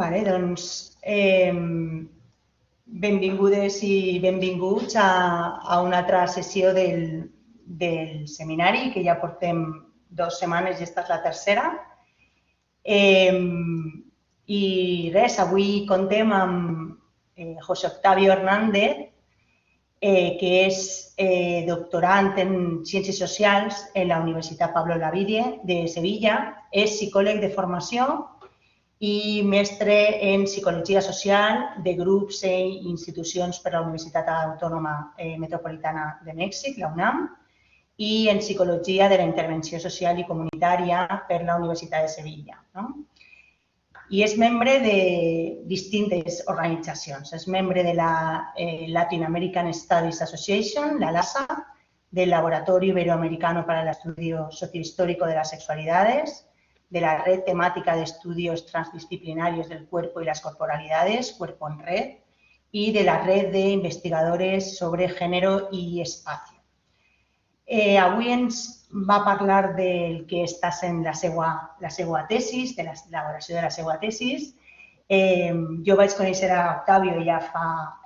Vale, doncs benvingudes i benvinguts a una altra sessió del seminari, que ja portem 2 setmanes i esta és la tercera. I res, avui contem amb José Octavio Hernández, que és doctorant en Ciències Socials en la Universitat Pablo Olavide de Sevilla, és psicòleg de formació i mestre en Psicologia Social de grups i institucions per a la Universitat Autònoma Metropolitana de Mèxic, la UNAM, i en Psicologia de la Intervenció Social i Comunitària per la Universitat de Sevilla. I és membre de distintes organitzacions. És membre de la Latin American Studies Association, la LASA, del Laboratorio Iberoamericano para el Estudio Sociohistórico de las Sexualidades, de la Red Temática de Estudios Transdisciplinarios del Cuerpo y las Corporalidades, Cuerpo en Red, y de la Red de Investigadores sobre Género y Espacio. Avui ens va parlar del que està sent la seva tesis, de l'elaboració de la seva tesis. Jo vaig conèixer a Octavio ja fa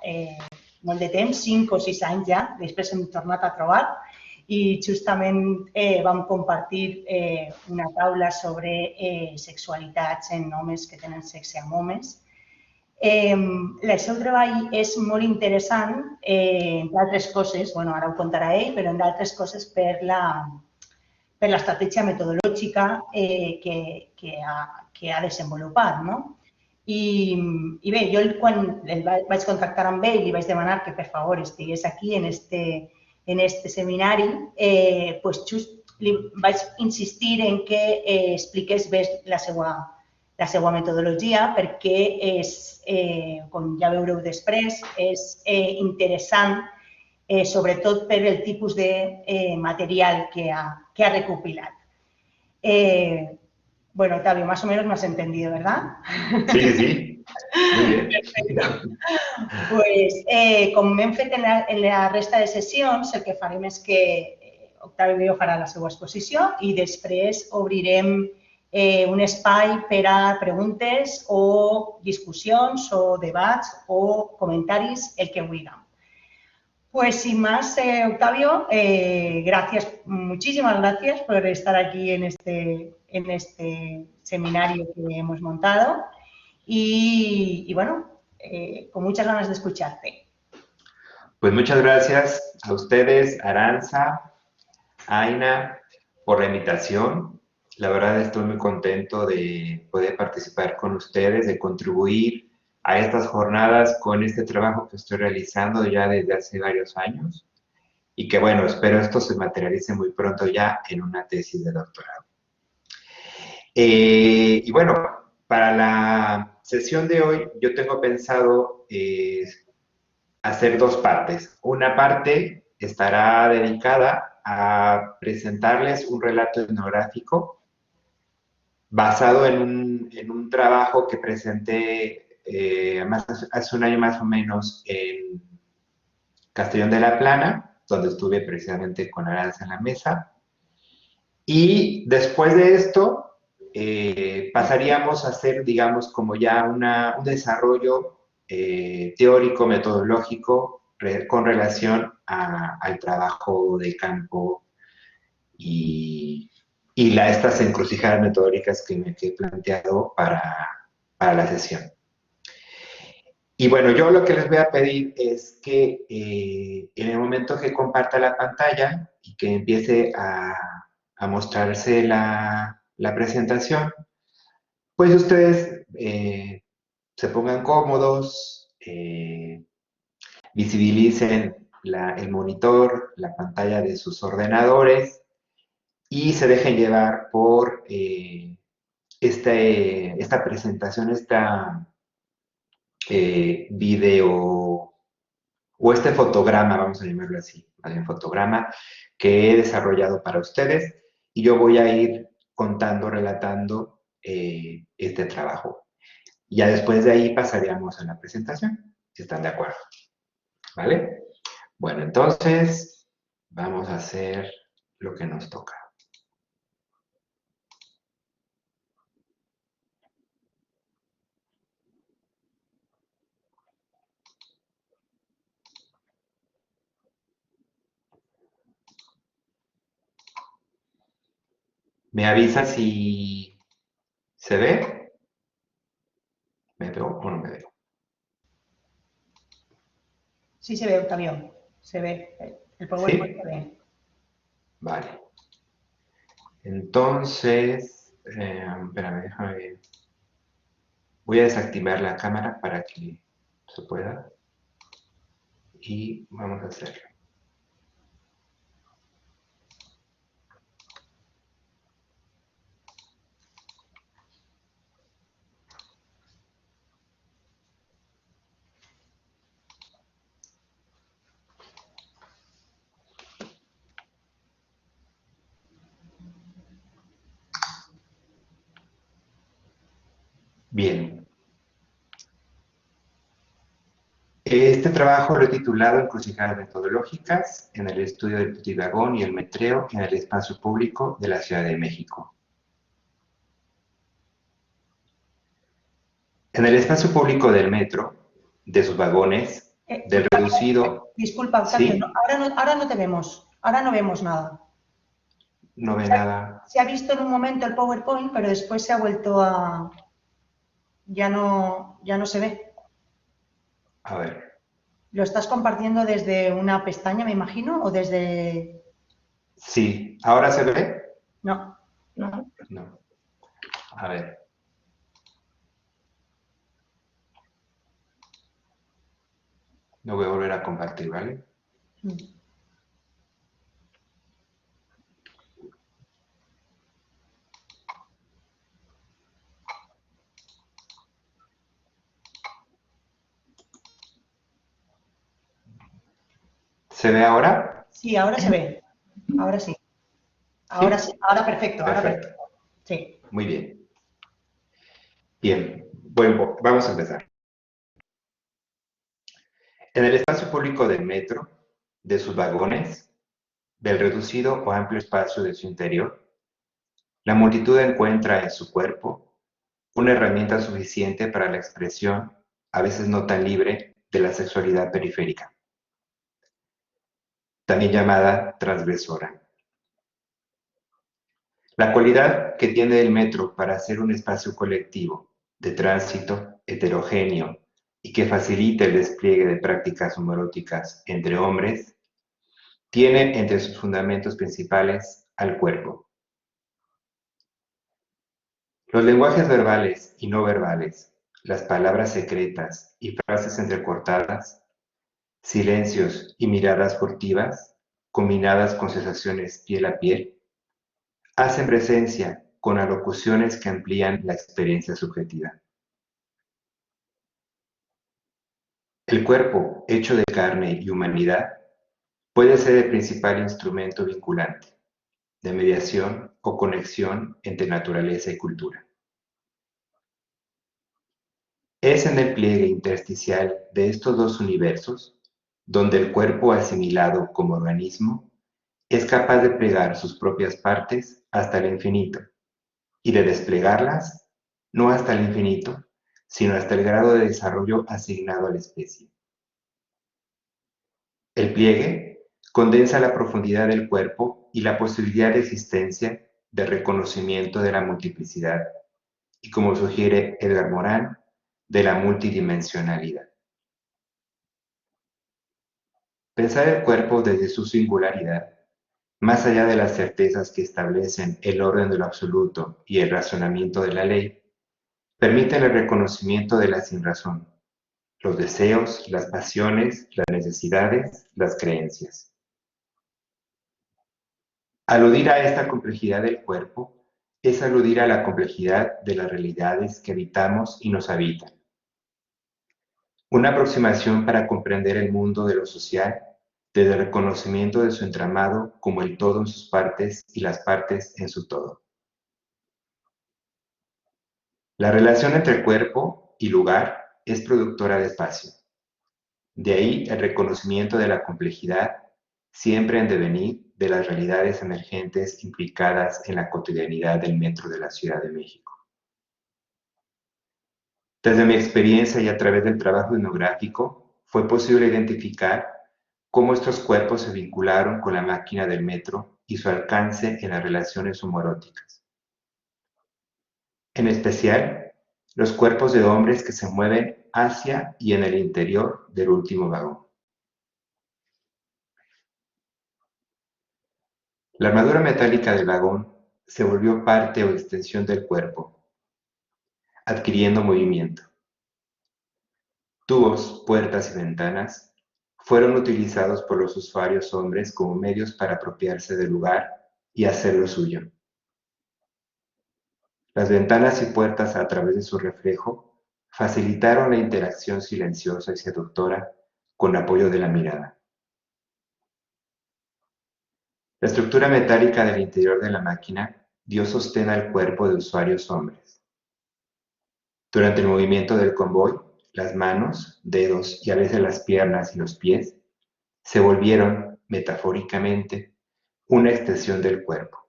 molt de temps, 5 o 6 anys ja, després hem tornat a trobar, i justament vam compartir una taula sobre sexualitats en homes que tenen sexe amb homes. El seu treball és molt interessant, entre altres coses, ara ho contarà ell, però entre altres coses per l'estratègia metodològica que ha desenvolupat. I bé, jo quan vaig contactar amb ell li vaig demanar que per favor estigués aquí en este seminari, just li vaig insistir en que expliqués bé la seva metodologia perquè és, com ja veureu després, és interessant sobretot per el tipus de material que ha recopilat. Bueno, Octavio, más o menos me has entendido, ¿verdad? Sí, sí. Muy bien. Perfecto. Pues, com hem fet en la resta de sessions, el que farem és que Octavio farà la seva exposició i després obrirem un espai per a preguntes o discussions o debats o comentaris, el que vulguem. Pues sin más, Octavio, muchísimas gracias por estar aquí en este seminario que hemos montado y bueno, con muchas ganas de escucharte. Pues muchas gracias a ustedes, Aranza, Aina, por la invitación. La verdad estoy muy contento de poder participar con ustedes, de contribuir a estas jornadas con este trabajo que estoy realizando ya desde hace varios años y que, bueno, espero esto se materialice muy pronto ya en una tesis de doctorado. Y bueno, para la sesión de hoy yo tengo pensado hacer 2 partes. Una parte estará dedicada a presentarles un relato etnográfico basado en un trabajo que presenté hace un año más o menos en Castellón de la Plana, donde estuve precisamente con Aranza en la mesa. Y después de esto, pasaríamos a hacer, digamos, como ya un desarrollo teórico, metodológico, con relación al trabajo de campo y estas encrucijadas metodológicas que me he planteado para la sesión. Y bueno, yo lo que les voy a pedir es que en el momento que comparta la pantalla y que empiece a mostrarse la presentación, pues ustedes se pongan cómodos, visibilicen el monitor, la pantalla de sus ordenadores y se dejen llevar por esta presentación, video o este fotograma, vamos a llamarlo así, un fotograma que he desarrollado para ustedes y yo voy a ir contando, relatando este trabajo. Ya después de ahí pasaríamos a la presentación, si están de acuerdo. ¿Vale? Bueno, entonces vamos a hacer lo que nos toca. ¿Me avisa si se ve? ¿Me veo o no me veo? Sí se ve, Octavio, se ve. El PowerPoint ¿Sí? se ve. Vale. Entonces, espérame, déjame ver. Voy a desactivar la cámara para que se pueda. Y vamos a hacerlo. Bien. Este trabajo lo he titulado Encrucijadas metodológicas en el estudio del putivagón y el metreo en el espacio público de la Ciudad de México. En el espacio público del metro, de sus vagones, del Octavio, reducido, disculpa, Octavio, ¿sí? ahora no te vemos, ahora no vemos nada. No ve nada. Se ha visto en un momento el PowerPoint, pero después se ha vuelto a... ya no se ve. A ver. ¿Lo estás compartiendo desde una pestaña, me imagino, o desde...? Sí. ¿Ahora se ve? No, no. No. A ver. Lo voy a volver a compartir, ¿vale? ¿Se ve ahora? Sí, ahora se ve. Ahora sí. Ahora Sí. sí. Ahora perfecto, ahora Perfecto. perfecto. Sí. Muy bien. Bien. Bueno, vamos a empezar. En el espacio público del metro, de sus vagones, del reducido o amplio espacio de su interior, la multitud encuentra en su cuerpo una herramienta suficiente para la expresión, a veces no tan libre, de la sexualidad periférica, también llamada transgresora. La cualidad que tiene el metro para ser un espacio colectivo, de tránsito, heterogéneo y que facilite el despliegue de prácticas homoeróticas entre hombres, tiene entre sus fundamentos principales al cuerpo. Los lenguajes verbales y no verbales, las palabras secretas y frases entrecortadas, silencios y miradas furtivas, combinadas con sensaciones piel a piel, hacen presencia con alocuciones que amplían la experiencia subjetiva. El cuerpo, hecho de carne y humanidad, puede ser el principal instrumento vinculante, de mediación o conexión entre naturaleza y cultura. Es en el pliegue intersticial de estos dos universos donde el cuerpo asimilado como organismo es capaz de plegar sus propias partes hasta el infinito y de desplegarlas no hasta el infinito, sino hasta el grado de desarrollo asignado a la especie. El pliegue condensa la profundidad del cuerpo y la posibilidad de existencia de reconocimiento de la multiplicidad y, como sugiere Edgar Morin, de la multidimensionalidad. Pensar el cuerpo desde su singularidad, más allá de las certezas que establecen el orden de lo absoluto y el razonamiento de la ley, permite el reconocimiento de la sinrazón, los deseos, las pasiones, las necesidades, las creencias. Aludir a esta complejidad del cuerpo es aludir a la complejidad de las realidades que habitamos y nos habitan. Una aproximación para comprender el mundo de lo social desde el reconocimiento de su entramado como el todo en sus partes y las partes en su todo. La relación entre cuerpo y lugar es productora de espacio. De ahí el reconocimiento de la complejidad, siempre en devenir, de las realidades emergentes implicadas en la cotidianidad del metro de la Ciudad de México. Desde mi experiencia y a través del trabajo etnográfico, fue posible identificar cómo estos cuerpos se vincularon con la máquina del metro y su alcance en las relaciones homoeróticas. en especial los cuerpos de hombres que se mueven hacia y en el interior del último vagón. La armadura metálica del vagón se volvió parte o extensión del cuerpo, adquiriendo movimiento. Tubos, puertas y ventanas fueron utilizados por los usuarios hombres como medios para apropiarse del lugar y hacerlo suyo. Las ventanas y puertas, a través de su reflejo, facilitaron la interacción silenciosa y seductora con apoyo de la mirada. La estructura metálica del interior de la máquina dio sostén al cuerpo de usuarios hombres. Durante el movimiento del convoy, las manos, dedos y a veces las piernas y los pies se volvieron, metafóricamente, una extensión del cuerpo,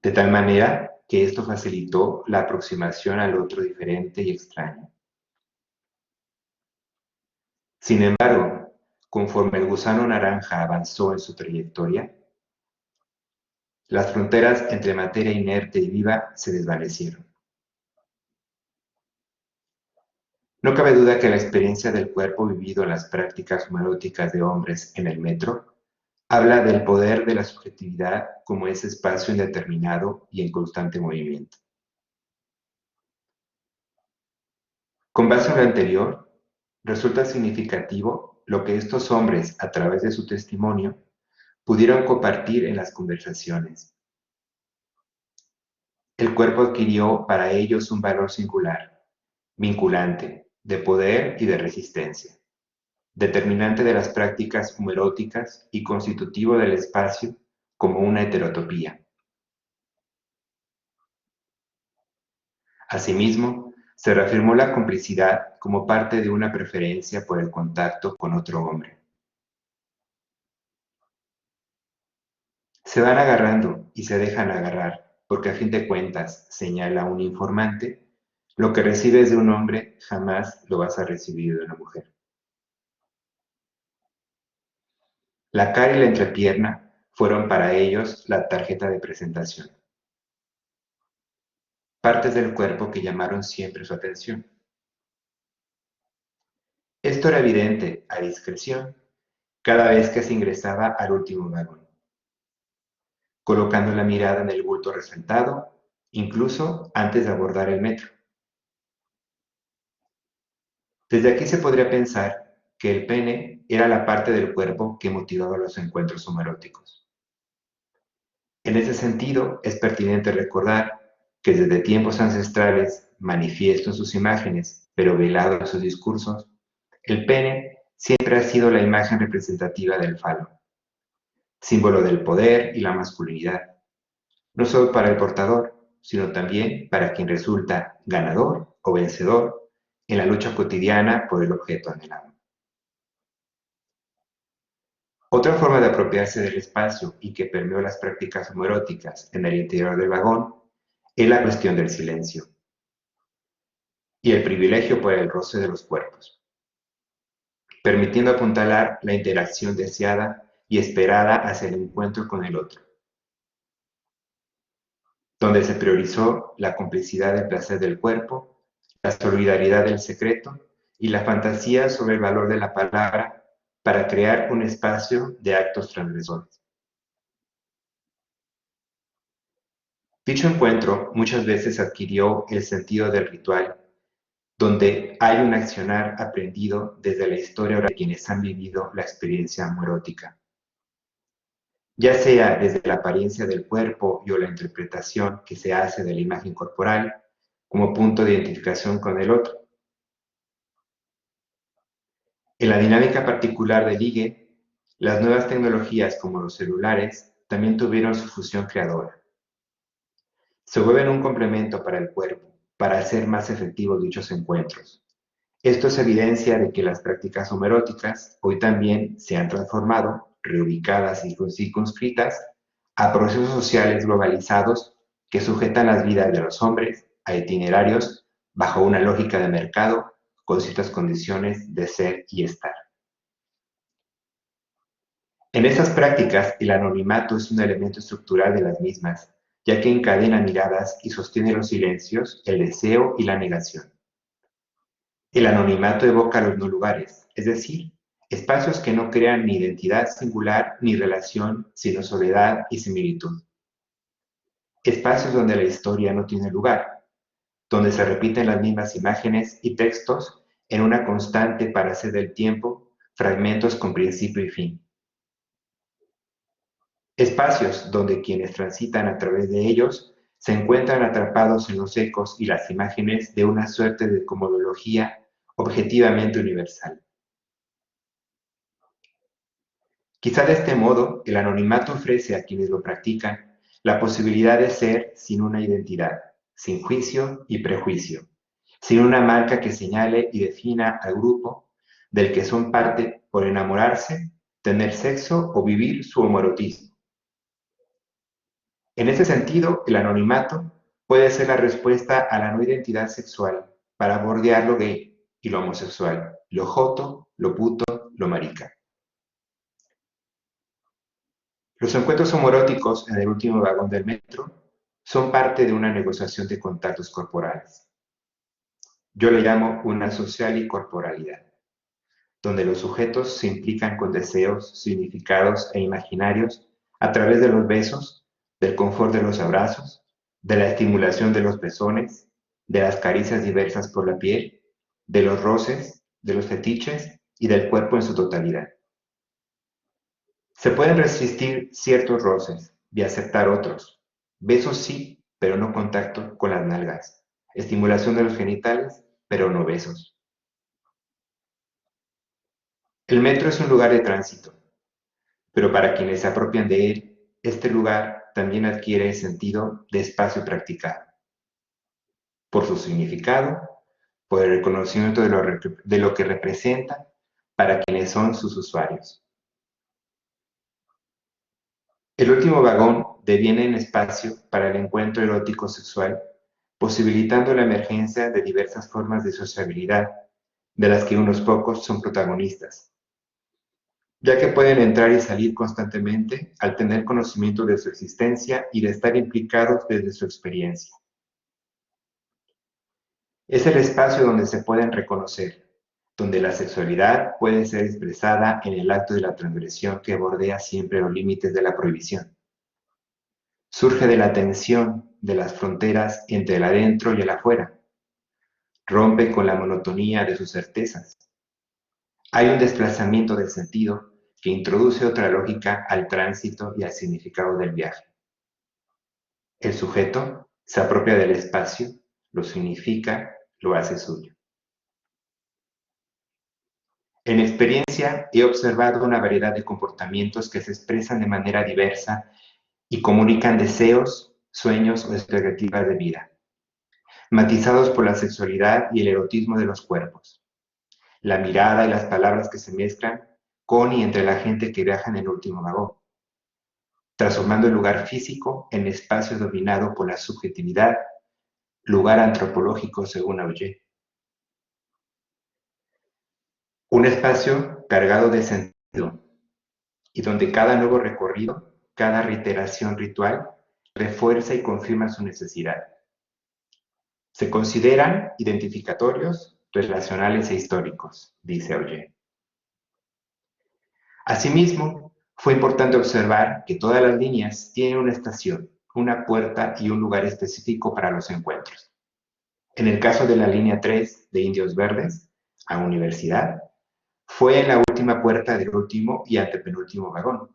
de tal manera que esto facilitó la aproximación al otro diferente y extraño. Sin embargo, conforme el gusano naranja avanzó en su trayectoria, las fronteras entre materia inerte y viva se desvanecieron. No cabe duda que la experiencia del cuerpo vivido en las prácticas homoeróticas de hombres en el metro habla del poder de la subjetividad como ese espacio indeterminado y en constante movimiento. Con base en lo anterior, resulta significativo lo que estos hombres, a través de su testimonio, pudieron compartir en las conversaciones. El cuerpo adquirió para ellos un valor singular, vinculante, de poder y de resistencia, determinante de las prácticas homoeróticas y constitutivo del espacio como una heterotopía. Asimismo, se reafirmó la complicidad como parte de una preferencia por el contacto con otro hombre. Se van agarrando y se dejan agarrar, porque a fin de cuentas, señala un informante, lo que recibes de un hombre jamás lo vas a recibir de una mujer. La cara y la entrepierna fueron para ellos la tarjeta de presentación. Partes del cuerpo que llamaron siempre su atención. Esto era evidente, a discreción, cada vez que se ingresaba al último vagón, colocando la mirada en el bulto resaltado, incluso antes de abordar el metro. Desde aquí se podría pensar que el pene era la parte del cuerpo que motivaba los encuentros homoeróticos. En ese sentido, es pertinente recordar que desde tiempos ancestrales, manifiesto en sus imágenes, pero velado en sus discursos, el pene siempre ha sido la imagen representativa del falo, símbolo del poder y la masculinidad, no solo para el portador, sino también para quien resulta ganador o vencedor en la lucha cotidiana por el objeto anhelado. Otra forma de apropiarse del espacio y que permeó las prácticas homoeróticas en el interior del vagón es la cuestión del silencio y el privilegio por el roce de los cuerpos, permitiendo apuntalar la interacción deseada y esperada hacia el encuentro con el otro, donde se priorizó la complicidad del placer del cuerpo, la solidaridad del secreto y la fantasía sobre el valor de la palabra para crear un espacio de actos transgresores. Dicho encuentro muchas veces adquirió el sentido del ritual, donde hay un accionar aprendido desde la historia oral de quienes han vivido la experiencia homoerótica, ya sea desde la apariencia del cuerpo y o la interpretación que se hace de la imagen corporal como punto de identificación con el otro. En la dinámica particular del ligue, las nuevas tecnologías como los celulares también tuvieron su fusión creadora. Se vuelven un complemento para el cuerpo, para hacer más efectivos dichos encuentros. Esto es evidencia de que las prácticas homoeróticas hoy también se han transformado, reubicadas y circunscritas a procesos sociales globalizados que sujetan las vidas de los hombres a itinerarios bajo una lógica de mercado con ciertas condiciones de ser y estar. En estas prácticas, el anonimato es un elemento estructural de las mismas, ya que encadena miradas y sostiene los silencios, el deseo y la negación. El anonimato evoca los no lugares, es decir, espacios que no crean ni identidad singular ni relación, sino soledad y similitud. Espacios donde la historia no tiene lugar, donde se repiten las mismas imágenes y textos en una constante para hacer del tiempo fragmentos con principio y fin. Espacios donde quienes transitan a través de ellos se encuentran atrapados en los ecos y las imágenes de una suerte de cosmología objetivamente universal. Quizá de este modo, el anonimato ofrece a quienes lo practican la posibilidad de ser sin una identidad, sin juicio y prejuicio, sin una marca que señale y defina al grupo del que son parte por enamorarse, tener sexo o vivir su homoerotismo. En ese sentido, el anonimato puede ser la respuesta a la no identidad sexual para bordear lo gay y lo homosexual, lo joto, lo puto, lo marica. Los encuentros homoeróticos en el último vagón del metro son parte de una negociación de contactos corporales. Yo le llamo una social y corporalidad, donde los sujetos se implican con deseos, significados e imaginarios a través de los besos, del confort de los abrazos, de la estimulación de los pezones, de las caricias diversas por la piel, de los roces, de los fetiches y del cuerpo en su totalidad. Se pueden resistir ciertos roces y aceptar otros. Besos sí, pero no contacto con las nalgas. Estimulación de los genitales, pero no besos. El metro es un lugar de tránsito, pero para quienes se apropian de él, este lugar también adquiere el sentido de espacio practicado, por su significado, por el reconocimiento de lo que representa para quienes son sus usuarios. El último vagón deviene en espacio para el encuentro erótico sexual, posibilitando la emergencia de diversas formas de sociabilidad, de las que unos pocos son protagonistas, ya que pueden entrar y salir constantemente al tener conocimiento de su existencia y de estar implicados desde su experiencia. Es el espacio donde se pueden reconocer, donde la sexualidad puede ser expresada en el acto de la transgresión que bordea siempre los límites de la prohibición. Surge de la tensión de las fronteras entre el adentro y el afuera. Rompe con la monotonía de sus certezas. Hay un desplazamiento del sentido que introduce otra lógica al tránsito y al significado del viaje. El sujeto se apropia del espacio, lo significa, lo hace suyo. En experiencia he observado una variedad de comportamientos que se expresan de manera diversa y comunican deseos, sueños o expectativas de vida, matizados por la sexualidad y el erotismo de los cuerpos, la mirada y las palabras que se mezclan con y entre la gente que viaja en el último vagón, transformando el lugar físico en espacio dominado por la subjetividad, lugar antropológico según Auger. Un espacio cargado de sentido y donde cada nuevo recorrido, cada reiteración ritual, refuerza y confirma su necesidad. Se consideran identificatorios, relacionales e históricos, dice Auger. Asimismo, fue importante observar que todas las líneas tienen una estación, una puerta y un lugar específico para los encuentros. En el caso de la línea 3 de Indios Verdes, a Universidad, fue en la última puerta del último y antepenúltimo vagón.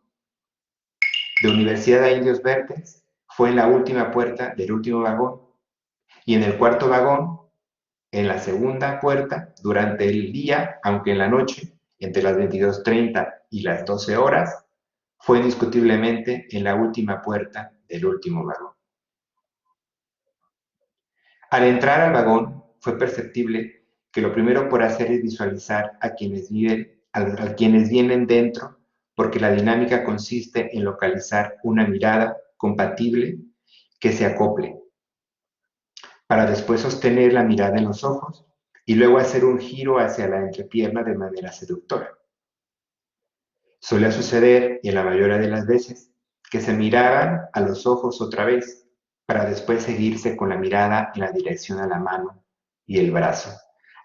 De Universidad a Indios Verdes, fue en la última puerta del último vagón. Y en el cuarto vagón, en la segunda puerta, durante el día, aunque en la noche, entre las 22:30 y las 12 horas, fue indiscutiblemente en la última puerta del último vagón. Al entrar al vagón, fue perceptible que lo primero por hacer es visualizar a quienes vienen dentro, porque la dinámica consiste en localizar una mirada compatible que se acople, para después sostener la mirada en los ojos y luego hacer un giro hacia la entrepierna de manera seductora. Solía suceder, y en la mayoría de las veces, que se miraban a los ojos otra vez, para después seguirse con la mirada en la dirección a la mano y el brazo,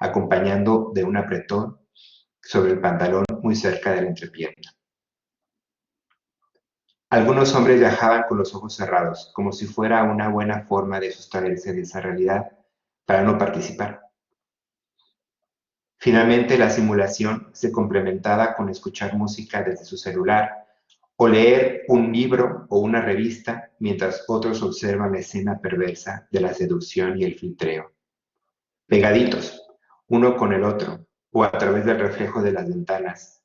acompañando de un apretón sobre el pantalón muy cerca de la entrepierna. Algunos hombres viajaban con los ojos cerrados, como si fuera una buena forma de sustraerse de esa realidad para no participar. Finalmente, la simulación se complementaba con escuchar música desde su celular o leer un libro o una revista mientras otros observan la escena perversa de la seducción y el filtreo. Pegaditos, uno con el otro, o a través del reflejo de las ventanas,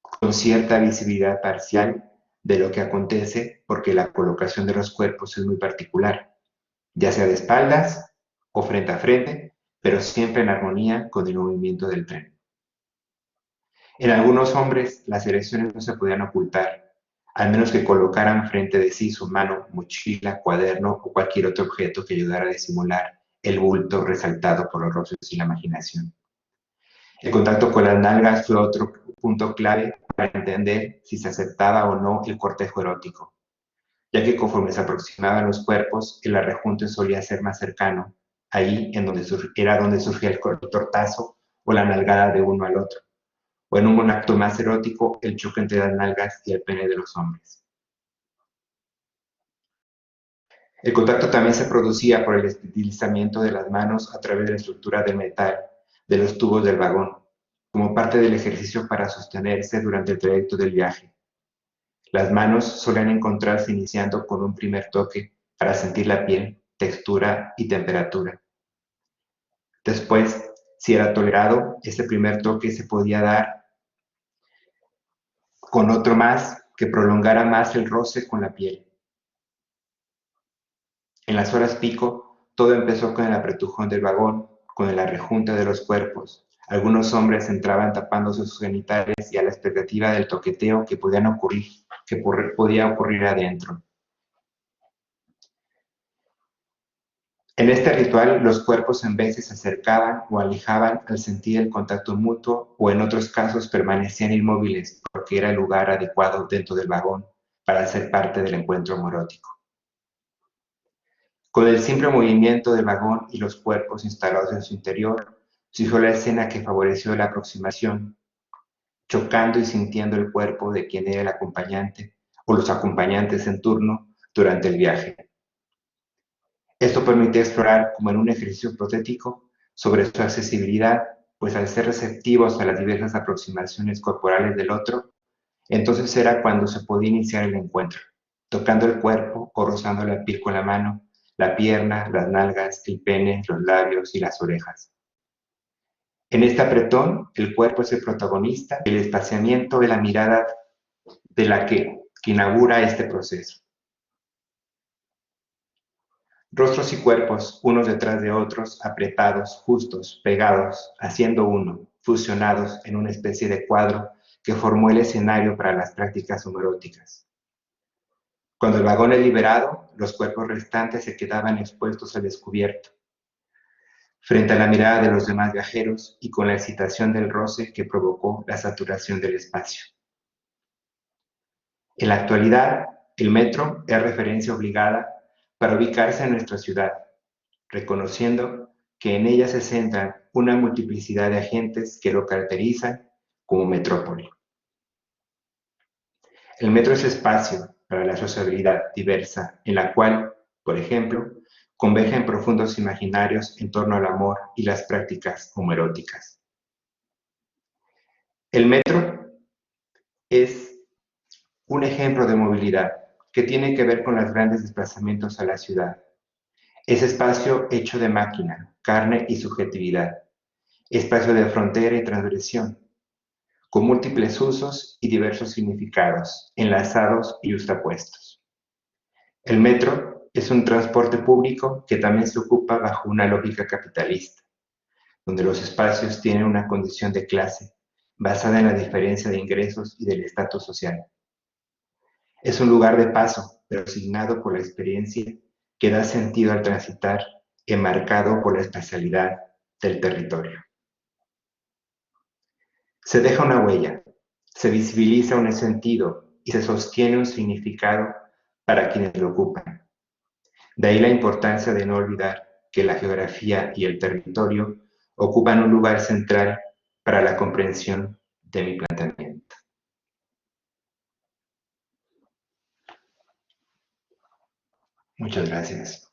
con cierta visibilidad parcial de lo que acontece porque la colocación de los cuerpos es muy particular, ya sea de espaldas o frente a frente, pero siempre en armonía con el movimiento del tren. En algunos hombres, las erecciones no se podían ocultar, al menos que colocaran frente de sí su mano, mochila, cuaderno o cualquier otro objeto que ayudara a disimular el bulto resaltado por los rostros y la imaginación. El contacto con las nalgas fue otro punto clave para entender si se aceptaba o no el cortejo erótico, ya que conforme se aproximaban los cuerpos, el arrejunte solía ser más cercano, ahí en donde era donde surgía el tortazo o la nalgada de uno al otro, o en un acto más erótico, el choque entre las nalgas y el pene de los hombres. El contacto también se producía por el deslizamiento de las manos a través de la estructura del metal de los tubos del vagón, como parte del ejercicio para sostenerse durante el trayecto del viaje. Las manos solían encontrarse iniciando con un primer toque para sentir la piel, textura y temperatura. Después, si era tolerado, ese primer toque se podía dar con otro más que prolongara más el roce con la piel. En las horas pico, todo empezó con el apretujón del vagón, con el arrejunte de los cuerpos. Algunos hombres entraban tapando sus genitales y a la expectativa del toqueteo que podía ocurrir adentro. En este ritual, los cuerpos en veces se acercaban o alejaban al sentir el contacto mutuo o en otros casos permanecían inmóviles porque era el lugar adecuado dentro del vagón para ser parte del encuentro homoerótico. Con el simple movimiento del vagón y los cuerpos instalados en su interior, surgió la escena que favoreció la aproximación, chocando y sintiendo el cuerpo de quien era el acompañante o los acompañantes en turno durante el viaje. Esto permite explorar, como en un ejercicio hipotético, sobre su accesibilidad, pues al ser receptivos a las diversas aproximaciones corporales del otro, entonces era cuando se podía iniciar el encuentro, tocando el cuerpo o rozando la piel con la mano, la pierna, las nalgas, el pene, los labios y las orejas. En este apretón, el cuerpo es el protagonista, el espaciamiento de la mirada de la que inaugura este proceso. Rostros y cuerpos, unos detrás de otros, apretados, justos, pegados, haciendo uno, fusionados en una especie de cuadro que formó el escenario para las prácticas homoeróticas. Cuando el vagón es liberado, los cuerpos restantes se quedaban expuestos al descubierto, frente a la mirada de los demás viajeros y con la excitación del roce que provocó la saturación del espacio. En la actualidad, el metro es referencia obligada para ubicarse en nuestra ciudad, reconociendo que en ella se centran una multiplicidad de agentes que lo caracterizan como metrópoli. El metro es espacio para la sociabilidad diversa, en la cual, por ejemplo, convergen profundos imaginarios en torno al amor y las prácticas homoeróticas. El metro es un ejemplo de movilidad que tiene que ver con los grandes desplazamientos a la ciudad. Es espacio hecho de máquina, carne y subjetividad, espacio de frontera y transgresión, con múltiples usos y diversos significados, enlazados y justapuestos. El metro es un transporte público que también se ocupa bajo una lógica capitalista, donde los espacios tienen una condición de clase basada en la diferencia de ingresos y del estatus social. Es un lugar de paso, pero asignado por la experiencia que da sentido al transitar, enmarcado por la espacialidad del territorio. Se deja una huella, se visibiliza un sentido y se sostiene un significado para quienes lo ocupan. De ahí la importancia de no olvidar que la geografía y el territorio ocupan un lugar central para la comprensión de mi planteamiento. Muchas gracias.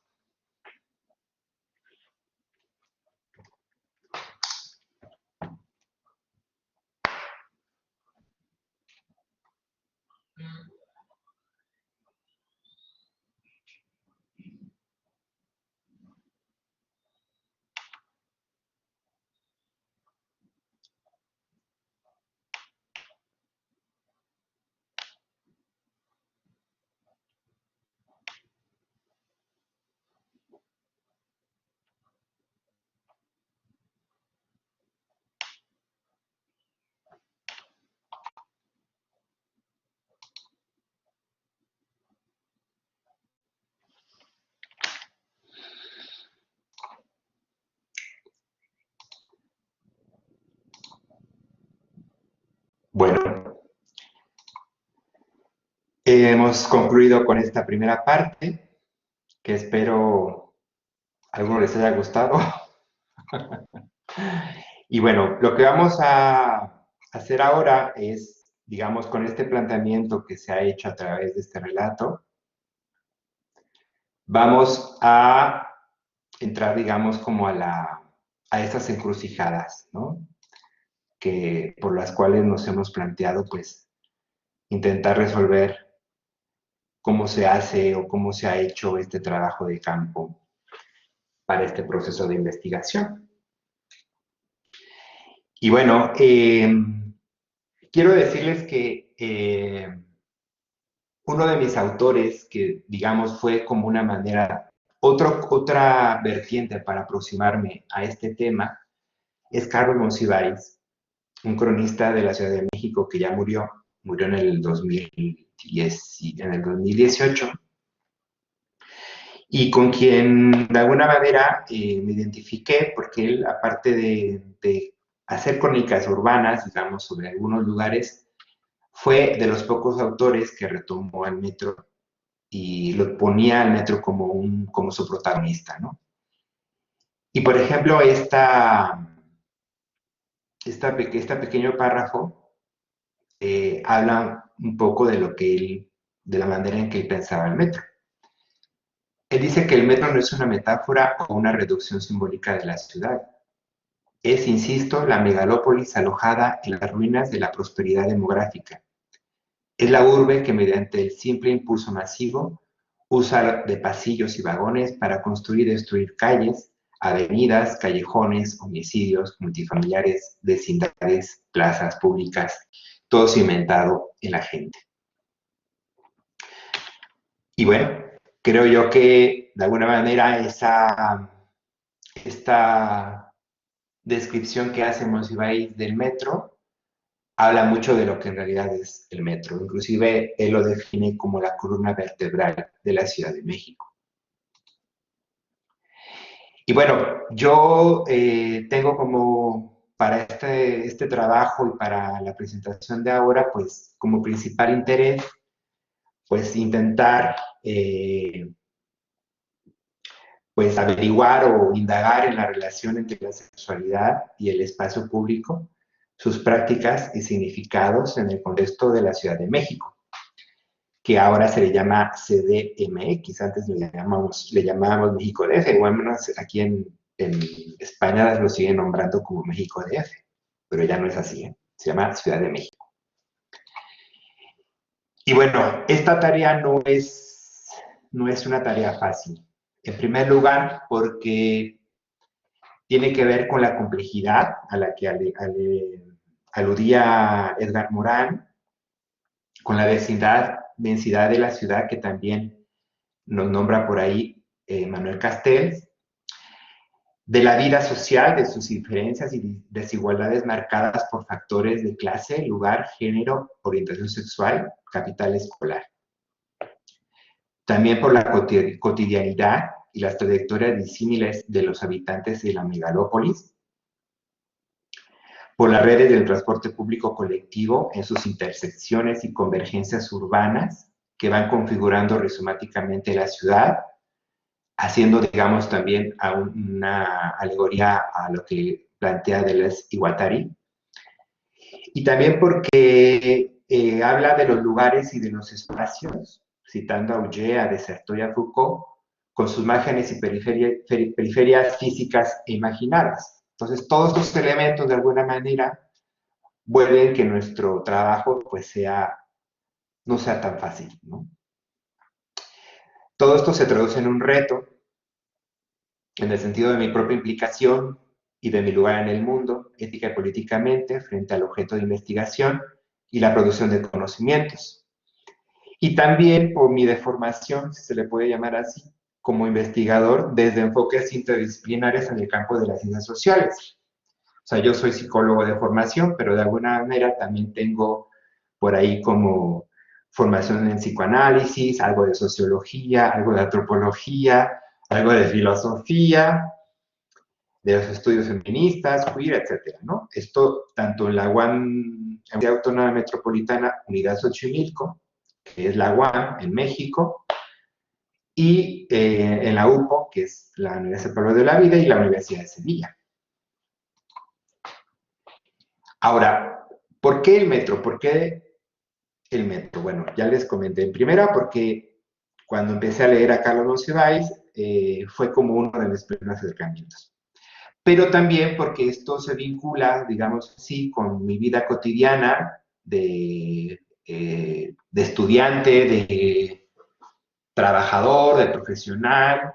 Bueno, hemos concluido con esta primera parte, que espero a algunos les haya gustado. Y bueno, lo que vamos a hacer ahora es, digamos, con este planteamiento que se ha hecho a través de este relato, vamos a entrar, digamos, como a estas encrucijadas, ¿no? Por las cuales nos hemos planteado, pues, intentar resolver cómo se hace o cómo se ha hecho este trabajo de campo para este proceso de investigación. Y bueno, quiero decirles que uno de mis autores, que digamos fue como una manera, otra vertiente para aproximarme a este tema, es Carlos Monsiváis, un cronista de la Ciudad de México que ya murió en el 2010, en el 2018, y con quien de alguna manera me identifiqué porque él, aparte de hacer crónicas urbanas, digamos, sobre algunos lugares, fue de los pocos autores que retomó al metro y lo ponía al metro como su protagonista, ¿no? Y por ejemplo, este pequeño párrafo habla un poco de la manera en que él pensaba el metro. Él dice que el metro no es una metáfora o una reducción simbólica de la ciudad. Es, insisto, la megalópolis alojada en las ruinas de la prosperidad demográfica. Es la urbe que mediante el simple impulso masivo usa de pasillos y vagones para construir y destruir calles, avenidas, callejones, homicidios, multifamiliares, vecindades, plazas públicas, todo cimentado en la gente. Y bueno, creo yo que de alguna manera esta descripción que hace Monsiváis del metro habla mucho de lo que en realidad es el metro. Inclusive él lo define como la columna vertebral de la Ciudad de México. Y bueno, yo tengo como para este trabajo y para la presentación de ahora, pues como principal interés, pues intentar pues averiguar o indagar en la relación entre la sexualidad y el espacio público, sus prácticas y significados en el contexto de la Ciudad de México, que ahora se le llama CDMX, antes le llamábamos México DF, o al menos aquí en España lo siguen nombrando como México DF, pero ya no es así, ¿eh? Se llama Ciudad de México. Y bueno, esta tarea no es una tarea fácil. En primer lugar, porque tiene que ver con la complejidad a la que aludía Edgar Morán, con la densidad de la ciudad que también nos nombra por ahí Manuel Castells, de la vida social, de sus diferencias y desigualdades marcadas por factores de clase, lugar, género, orientación sexual, capital escolar. También por la cotidianidad y las trayectorias disímiles de los habitantes de la megalópolis, por las redes del transporte público colectivo en sus intersecciones y convergencias urbanas que van configurando rizomáticamente la ciudad, haciendo, digamos, también a una alegoría a lo que plantea Deleuze y Guattari. Y también porque habla de los lugares y de los espacios, citando a Auger, a Desartol y a Foucault, con sus márgenes y periferias físicas e imaginadas. Entonces, todos estos elementos, de alguna manera, vuelven que nuestro trabajo pues no sea tan fácil, ¿no? Todo esto se traduce en un reto, en el sentido de mi propia implicación y de mi lugar en el mundo, ética y políticamente, frente al objeto de investigación y la producción de conocimientos. Y también por mi deformación, si se le puede llamar así, como investigador desde enfoques interdisciplinares en el campo de las ciencias sociales. O sea, yo soy psicólogo de formación, pero de alguna manera también tengo por ahí como formación en psicoanálisis, algo de sociología, algo de antropología, algo de filosofía, de los estudios feministas, queer, etcétera, ¿no? Esto tanto en la UAM, Universidad Autónoma Metropolitana, Unidad Xochimilco, que es la UAM en México, y en la UPO, que es la Universidad de Pablo de la Vida, y la Universidad de Sevilla. Ahora, ¿por qué el metro? ¿Por qué el metro? Bueno, ya les comenté. En primera, porque cuando empecé a leer a Carlos Monsiváis, fue como uno de mis primeros acercamientos. Pero también porque esto se vincula, digamos así, con mi vida cotidiana de estudiante, de trabajador, de profesional,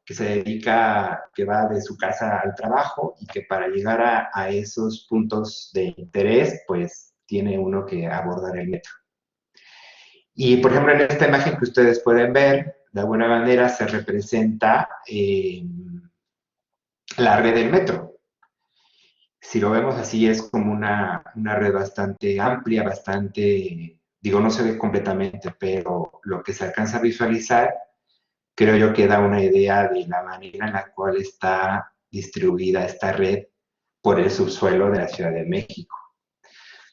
que se dedica, que va de su casa al trabajo y que para llegar a esos puntos de interés, pues tiene uno que abordar el metro. Y por ejemplo, en esta imagen que ustedes pueden ver, de alguna manera se representa la red del metro. Si lo vemos así, es como una red bastante amplia, bastante, digo, no se ve completamente, pero lo que se alcanza a visualizar, creo yo que da una idea de la manera en la cual está distribuida esta red por el subsuelo de la Ciudad de México.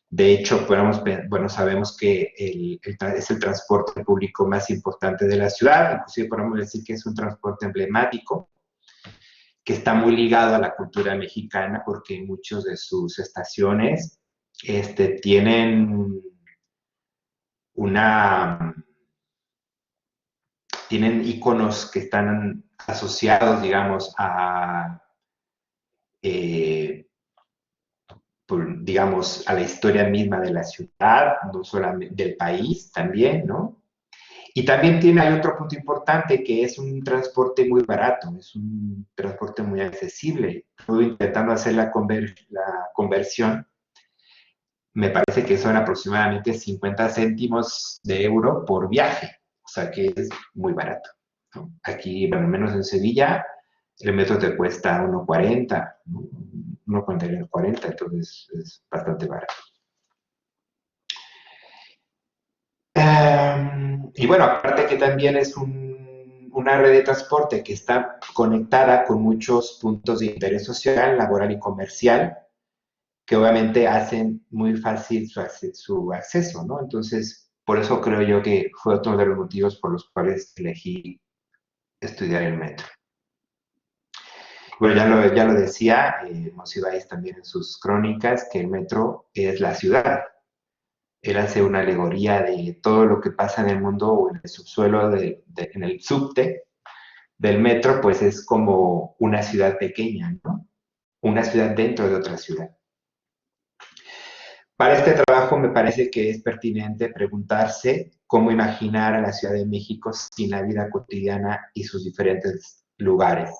De hecho, bueno, sabemos que es el transporte público más importante de la ciudad, inclusive podemos decir que es un transporte emblemático, que está muy ligado a la cultura mexicana porque muchas de sus estaciones tienen una, tienen iconos que están asociados, digamos, eh, digamos, a la historia misma de la ciudad, no solamente del país también, ¿no? Y también hay otro punto importante que es un transporte muy barato, es un transporte muy accesible. Estoy intentando hacer la conversión, me parece que son aproximadamente 50 céntimos de euro por viaje, o sea que es muy barato, ¿no? Aquí, bueno, menos en Sevilla, el metro te cuesta 1,40, ¿no? 1,40, entonces es bastante barato. Y bueno, aparte que también es una red de transporte que está conectada con muchos puntos de interés social, laboral y comercial, que obviamente hacen muy fácil su acceso, ¿no? Entonces, por eso creo yo que fue otro de los motivos por los cuales elegí estudiar el metro. Bueno, ya lo decía Monsiváis también en sus crónicas, que el metro es la ciudad. Él hace una alegoría de todo lo que pasa en el mundo o en el subsuelo, en el subte del metro, pues es como una ciudad pequeña, ¿no? Una ciudad dentro de otra ciudad. Para este trabajo me parece que es pertinente preguntarse cómo imaginar a la Ciudad de México sin la vida cotidiana y sus diferentes lugares.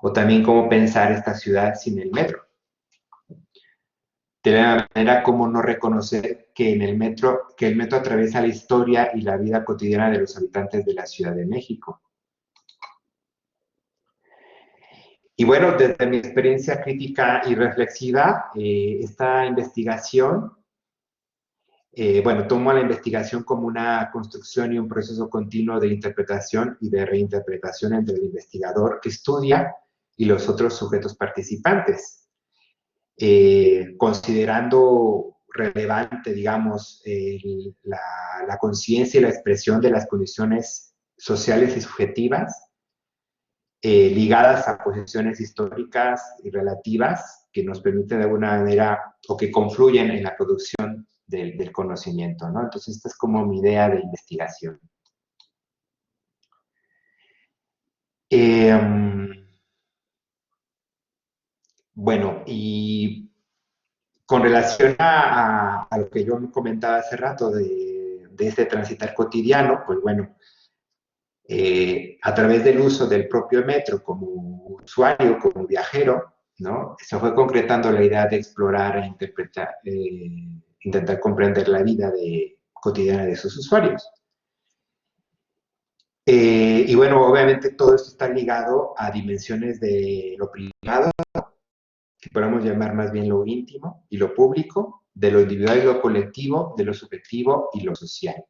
O también cómo pensar esta ciudad sin el metro. De la manera, cómo no reconocer que el metro atraviesa la historia y la vida cotidiana de los habitantes de la Ciudad de México. Y bueno, desde mi experiencia crítica y reflexiva, esta investigación, bueno, tomo la investigación como una construcción y un proceso continuo de interpretación y de reinterpretación entre el investigador que estudia y los otros sujetos participantes, considerando relevante, digamos, la conciencia y la expresión de las condiciones sociales y subjetivas ligadas a posiciones históricas y relativas que nos permiten de alguna manera o que confluyen en la producción del conocimiento, ¿no? Entonces, esta es como mi idea de investigación. Bueno, y con relación a lo que yo me comentaba hace rato de este transitar cotidiano, pues bueno, a través del uso del propio metro como usuario, como viajero, ¿no? Se fue concretando la idea de explorar e interpretar, intentar comprender la vida cotidiana de sus usuarios. Y bueno, obviamente todo esto está ligado a dimensiones de lo privado, que podemos llamar más bien lo íntimo y lo público, de lo individual y lo colectivo, de lo subjetivo y lo social.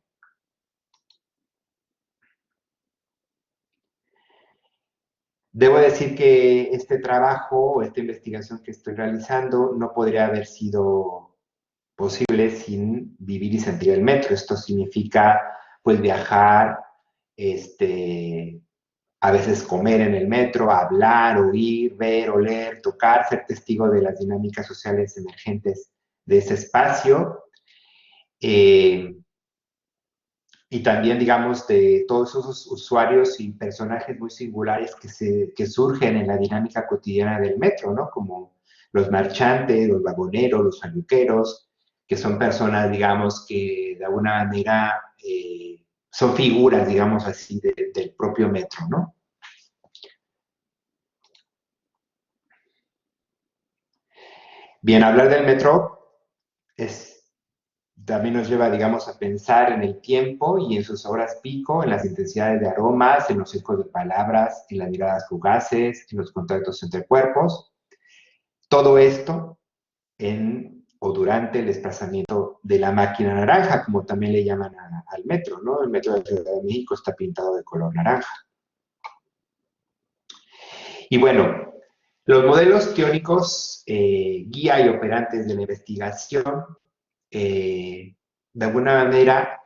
Debo decir que este trabajo o esta investigación que estoy realizando no podría haber sido posible sin vivir y sentir el metro. Esto significa, pues, viajar, a veces comer en el metro, hablar, oír, ver, oler, tocar, ser testigo de las dinámicas sociales emergentes de ese espacio. Y también, digamos, de todos esos usuarios y personajes muy singulares que surgen en la dinámica cotidiana del metro, ¿no? Como los marchantes, los vagoneros, los falluqueros, que son personas, digamos, que de alguna manera son figuras, digamos así, del propio metro, ¿no? Bien, hablar del metro también nos lleva, digamos, a pensar en el tiempo y en sus horas pico, en las intensidades de aromas, en los ecos de palabras, en las miradas fugaces, en los contactos entre cuerpos. Todo esto en o durante el desplazamiento de la máquina naranja, como también le llaman al metro, ¿no? El metro de la Ciudad de México está pintado de color naranja. Y bueno, los modelos teóricos, guía y operantes de la investigación, de alguna manera,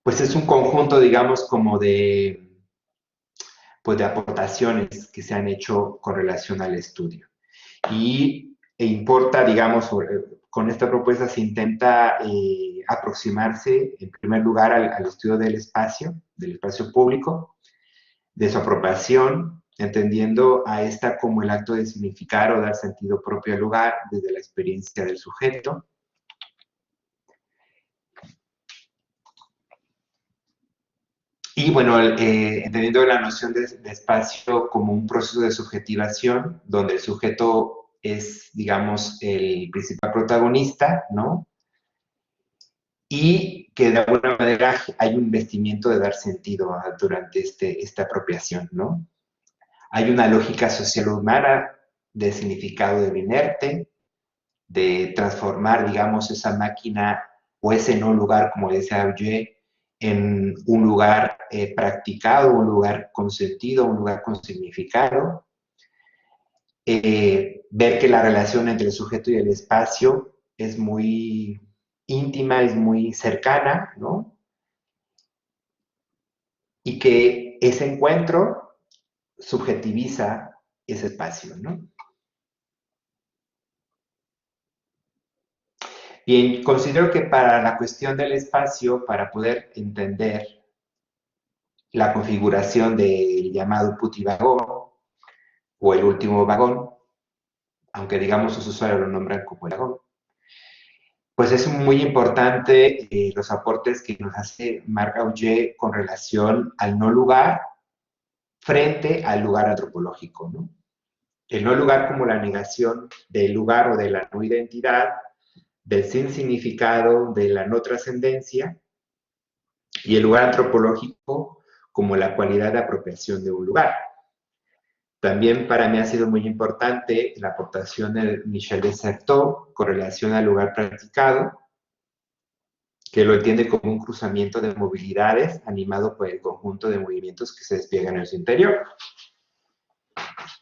pues es un conjunto, digamos, como pues de aportaciones que se han hecho con relación al estudio. E importa, digamos, con esta propuesta se intenta aproximarse, en primer lugar, al estudio del espacio público, de su apropiación, entendiendo a esta como el acto de significar o dar sentido propio al lugar desde la experiencia del sujeto. Y bueno, entendiendo la noción de espacio como un proceso de subjetivación, donde el sujeto es, digamos, el principal protagonista, ¿no? Y que de alguna manera hay un investimiento de dar sentido durante esta apropiación, ¿no? Hay una lógica social humana de significado de lo inerte, de transformar, digamos, esa máquina o ese no lugar, como decía Auger, en un lugar practicado, un lugar con sentido, un lugar con significado. Ver que la relación entre el sujeto y el espacio es muy íntima, es muy cercana, ¿no? Y que ese encuentro subjetiviza ese espacio, ¿no? Bien, considero que para la cuestión del espacio, para poder entender la configuración del llamado putivagón o el último vagón, aunque digamos sus usuarios lo nombran como el vagón, pues es muy importante los aportes que nos hace Marc Augé con relación al no lugar frente al lugar antropológico, ¿no? El no lugar como la negación del lugar o de la no identidad, del sin significado, de la no trascendencia, y el lugar antropológico como la cualidad de apropiación de un lugar. También para mí ha sido muy importante la aportación de Michel de Certeau con relación al lugar practicado, que lo entiende como un cruzamiento de movilidades animado por el conjunto de movimientos que se despliegan en su interior.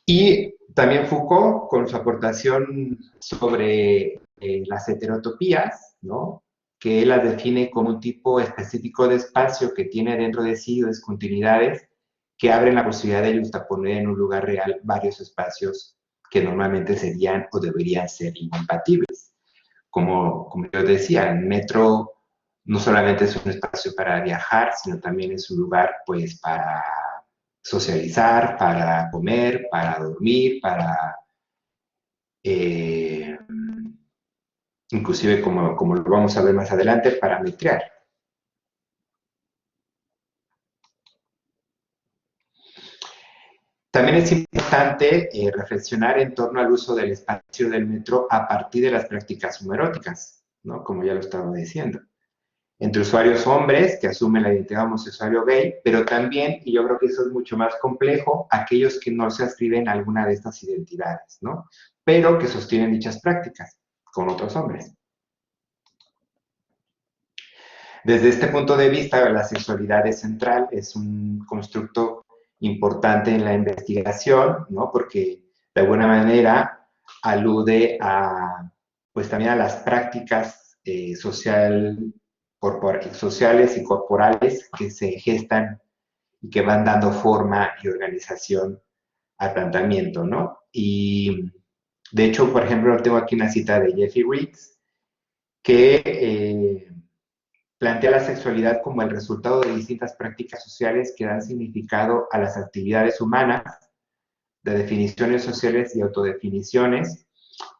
Y también Foucault, con su aportación sobre las heterotopías, ¿no? Que él las define como un tipo específico de espacio que tiene dentro de sí discontinuidades que abren la posibilidad de justaponer en un lugar real varios espacios que normalmente serían o deberían ser incompatibles. Como yo decía, el metro no solamente es un espacio para viajar, sino también es un lugar pues para socializar, para comer, para dormir, para eh, inclusive como lo vamos a ver más adelante, para metrear. También es importante reflexionar en torno al uso del espacio del metro a partir de las prácticas homoeróticas, ¿no? Como ya lo estaba diciendo. Entre usuarios hombres que asumen la identidad homosexual o gay, pero también, y yo creo que eso es mucho más complejo, aquellos que no se adscriben a alguna de estas identidades, ¿no? Pero que sostienen dichas prácticas con otros hombres. Desde este punto de vista, la sexualidad es central, es un constructo importante en la investigación, ¿no? Porque de alguna manera alude a, pues también a las prácticas sociales y corporales que se gestan y que van dando forma y organización al planteamiento, ¿no? Y de hecho, por ejemplo, tengo aquí una cita de Jeffrey Riggs que plantea la sexualidad como el resultado de distintas prácticas sociales que dan significado a las actividades humanas, de definiciones sociales y autodefiniciones,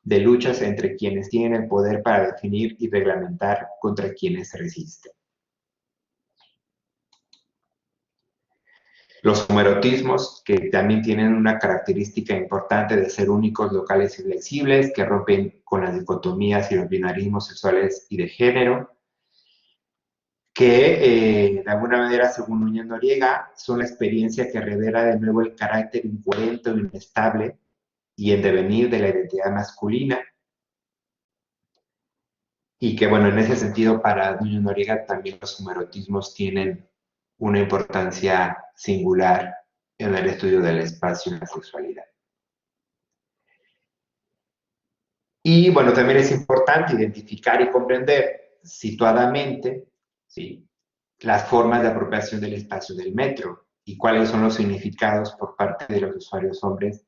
de luchas entre quienes tienen el poder para definir y reglamentar contra quienes se resisten. Los homoerotismos, que también tienen una característica importante de ser únicos, locales y flexibles, que rompen con las dicotomías y los binarismos sexuales y de género, que de alguna manera, según Núñez Noriega, son la experiencia que revela de nuevo el carácter incoherente o inestable y el devenir de la identidad masculina, y que, bueno, en ese sentido, para Núñez Noriega también los homoerotismos tienen una importancia singular en el estudio del espacio y la sexualidad. Y, bueno, también es importante identificar y comprender situadamente, ¿sí?, las formas de apropiación del espacio del metro y cuáles son los significados por parte de los usuarios hombres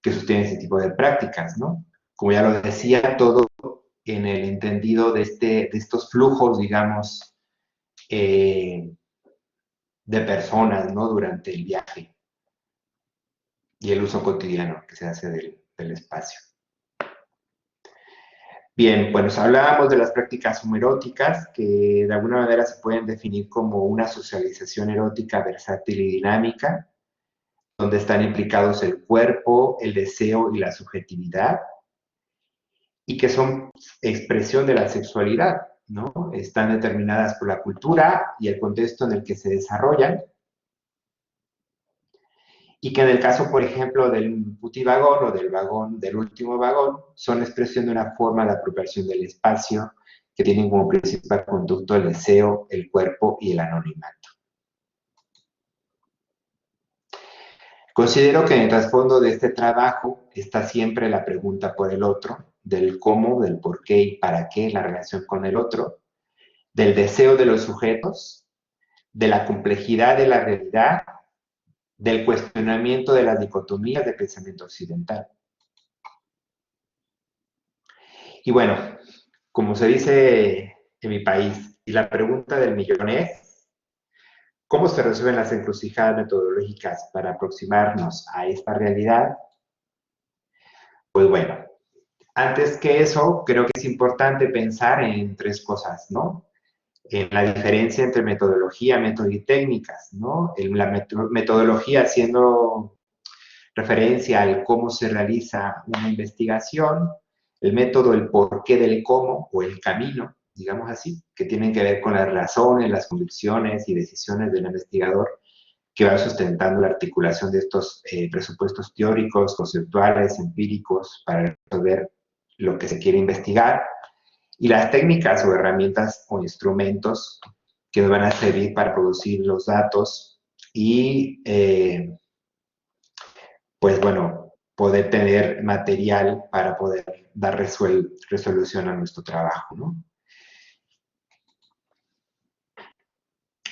que sostienen ese tipo de prácticas, ¿no? Como ya lo decía, todo en el entendido de estos flujos, digamos, de personas, ¿no? Durante el viaje y el uso cotidiano que se hace del espacio. Bien, pues hablábamos de las prácticas homoeróticas, que de alguna manera se pueden definir como una socialización erótica versátil y dinámica, donde están implicados el cuerpo, el deseo y la subjetividad, y que son expresión de la sexualidad, ¿no? Están determinadas por la cultura y el contexto en el que se desarrollan, y que en el caso, por ejemplo, del putivagón o del vagón, del último vagón, son expresión de una forma de apropiación del espacio que tienen como principal conducto el deseo, el cuerpo y el anonimato. Considero que en el trasfondo de este trabajo está siempre la pregunta por el otro, del cómo, del por qué y para qué la relación con el otro, del deseo de los sujetos, de la complejidad de la realidad, del cuestionamiento de las dicotomías del pensamiento occidental. Y bueno, como se dice en mi país, y la pregunta del millón es, ¿cómo se resuelven las encrucijadas metodológicas para aproximarnos a esta realidad? Pues bueno, antes que eso, creo que es importante pensar en tres cosas, ¿no? En la diferencia entre metodología, método y técnicas, ¿no? La metodología haciendo referencia al cómo se realiza una investigación, el método, el porqué del cómo o el camino, digamos así, que tienen que ver con las razones, las convicciones y decisiones del investigador que va sustentando la articulación de estos presupuestos teóricos, conceptuales, empíricos, para resolver lo que se quiere investigar, y las técnicas o herramientas o instrumentos que nos van a servir para producir los datos y, pues bueno, poder tener material para poder dar resolución a nuestro trabajo, ¿no?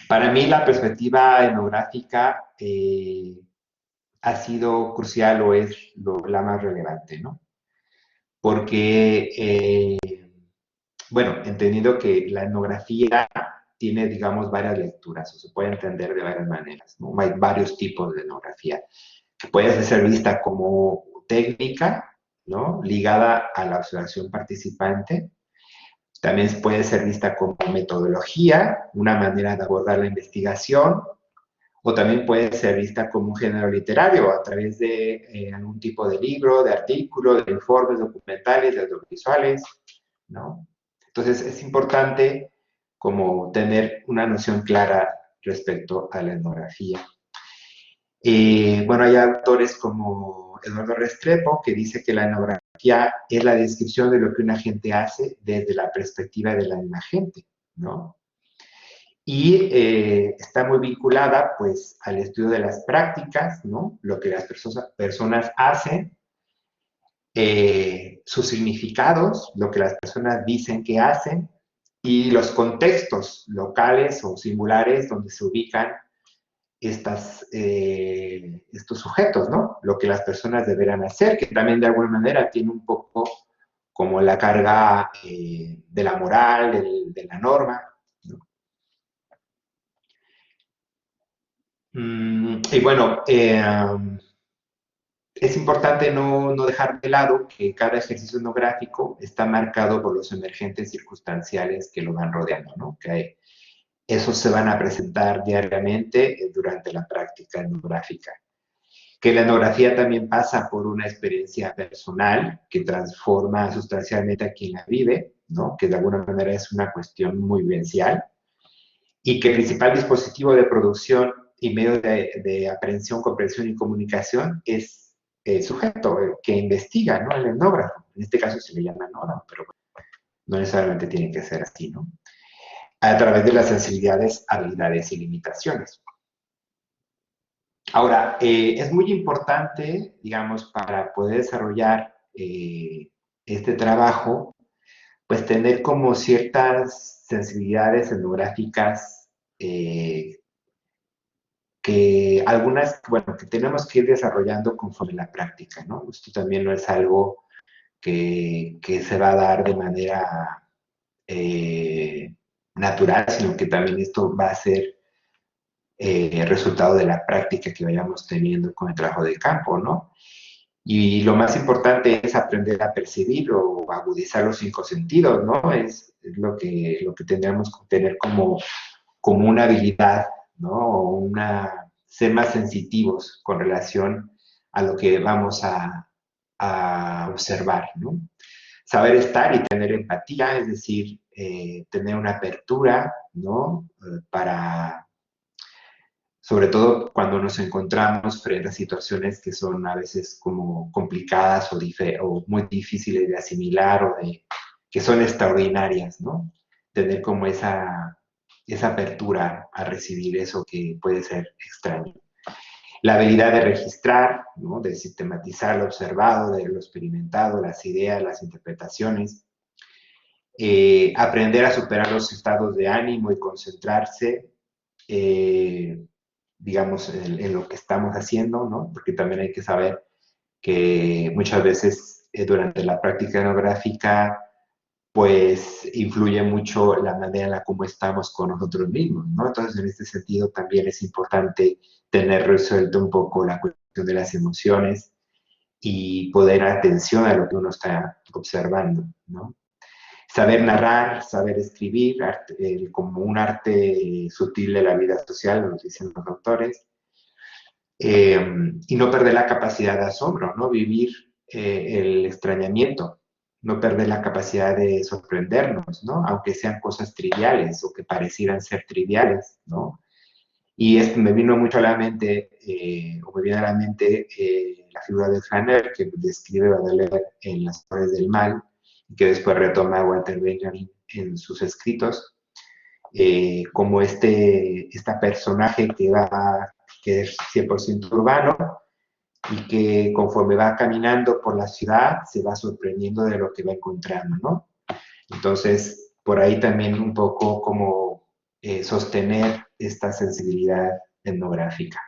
Para mí la perspectiva etnográfica ha sido crucial o es la más relevante, ¿no? Porque, bueno, entendiendo que la etnografía tiene, digamos, varias lecturas, o se puede entender de varias maneras, ¿no? Hay varios tipos de etnografía, que puede ser vista como técnica, ¿no? Ligada a la observación participante. También puede ser vista como metodología, una manera de abordar la investigación, o también puede ser vista como un género literario a través de algún tipo de libro, de artículo, de informes documentales, de audiovisuales, ¿no? Entonces es importante como tener una noción clara respecto a la etnografía. Bueno, hay autores como Eduardo Restrepo que dice que la etnografía es la descripción de lo que una gente hace desde la perspectiva de la misma gente, ¿no? Y está muy vinculada pues al estudio de las prácticas, ¿no? Lo que las personas hacen, sus significados, lo que las personas dicen que hacen y los contextos locales o singulares donde se ubican estos sujetos, ¿no? Lo que las personas deberán hacer, que también de alguna manera tiene un poco como la carga de la moral, de la norma, ¿no? Y bueno, es importante no dejar de lado que cada ejercicio etnográfico está marcado por los emergentes circunstanciales que lo van rodeando, ¿no? Que esos se van a presentar diariamente durante la práctica etnográfica. Que la etnografía también pasa por una experiencia personal que transforma sustancialmente a quien la vive, ¿no? Que de alguna manera es una cuestión muy vivencial, y que el principal dispositivo de producción y medio de aprehensión, comprensión y comunicación es el sujeto que investiga, ¿no? El etnógrafo. En este caso se le llama etnógrafo, pero no necesariamente tiene que ser así, ¿no? A través de las sensibilidades, habilidades y limitaciones. Ahora, es muy importante, digamos, para poder desarrollar este trabajo, pues tener como ciertas sensibilidades etnográficas que algunas, bueno, que tenemos que ir desarrollando conforme la práctica, ¿no? Esto también no es algo que se va a dar de manera natural, sino que también esto va a ser resultado de la práctica que vayamos teniendo con el trabajo de campo, ¿no? Y lo más importante es aprender a percibir o agudizar los cinco sentidos, ¿no? Es lo que tendríamos que tener como una habilidad, ¿no? Ser más sensitivos con relación a lo que vamos a observar, ¿no? Saber estar y tener empatía, es decir, tener una apertura, ¿no? Para, sobre todo cuando nos encontramos frente a situaciones que son a veces como complicadas o muy difíciles de asimilar que son extraordinarias, ¿no? Tener como esa apertura a recibir eso que puede ser extraño. La habilidad de registrar, ¿no? De sistematizar lo observado, de lo experimentado, las ideas, las interpretaciones. Aprender a superar los estados de ánimo y concentrarse, digamos, en lo que estamos haciendo, ¿no? Porque también hay que saber que muchas veces durante la práctica etnográfica pues influye mucho la manera en la cómo estamos con nosotros mismos, ¿no? Entonces, en este sentido, también es importante tener resuelto un poco la cuestión de las emociones y poner atención a lo que uno está observando, ¿no? Saber narrar, saber escribir, como un arte sutil de la vida social, nos dicen los autores, y no perder la capacidad de asombro, ¿no? Vivir el extrañamiento, no perder la capacidad de sorprendernos, ¿no? Aunque sean cosas triviales o que parecieran ser triviales, ¿no? Y esto me vino mucho a la mente, o me viene a la mente la figura de Flanner, que describe Baudelaire en Las Flores del Mal, y que después retoma Walter Benjamin en sus escritos, como esta personaje que es 100% urbano, y que conforme va caminando por la ciudad se va sorprendiendo de lo que va encontrando, ¿no? Entonces, por ahí también un poco como sostener esta sensibilidad etnográfica.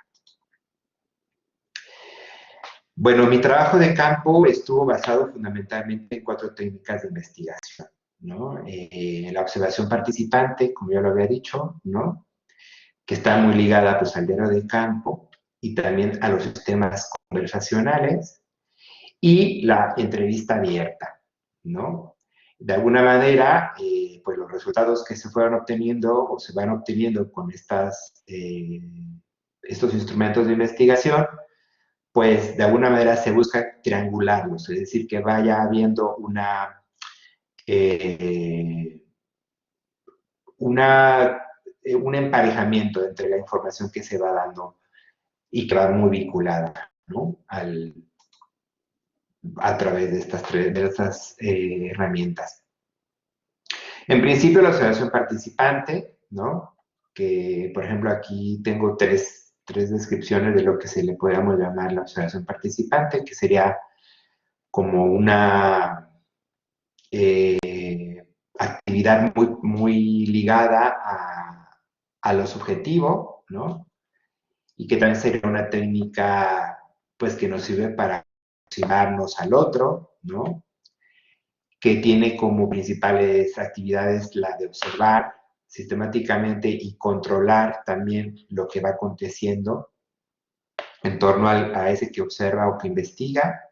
Bueno, mi trabajo de campo estuvo basado fundamentalmente en 4 técnicas de investigación, ¿no? La observación participante, como ya lo había dicho, ¿no? Que está muy ligada pues, al diario de campo y también a los sistemas conversacionales, y la entrevista abierta, ¿no? De alguna manera, pues los resultados que se fueron obteniendo o se van obteniendo con estos instrumentos de investigación, pues de alguna manera se busca triangularlos, es decir, que vaya habiendo eh, una, un emparejamiento entre la información que se va dando y que va muy vinculada, ¿no? A través de estas herramientas. En principio, la observación participante, ¿no? Que, por ejemplo, aquí tengo tres descripciones de lo que se le podríamos llamar la observación participante, que sería como una actividad muy ligada a lo subjetivo, ¿no? Y que también sería una técnica, pues, que nos sirve para aproximarnos al otro, ¿no? Que tiene como principales actividades la de observar sistemáticamente y controlar también lo que va aconteciendo en torno a ese que observa o que investiga,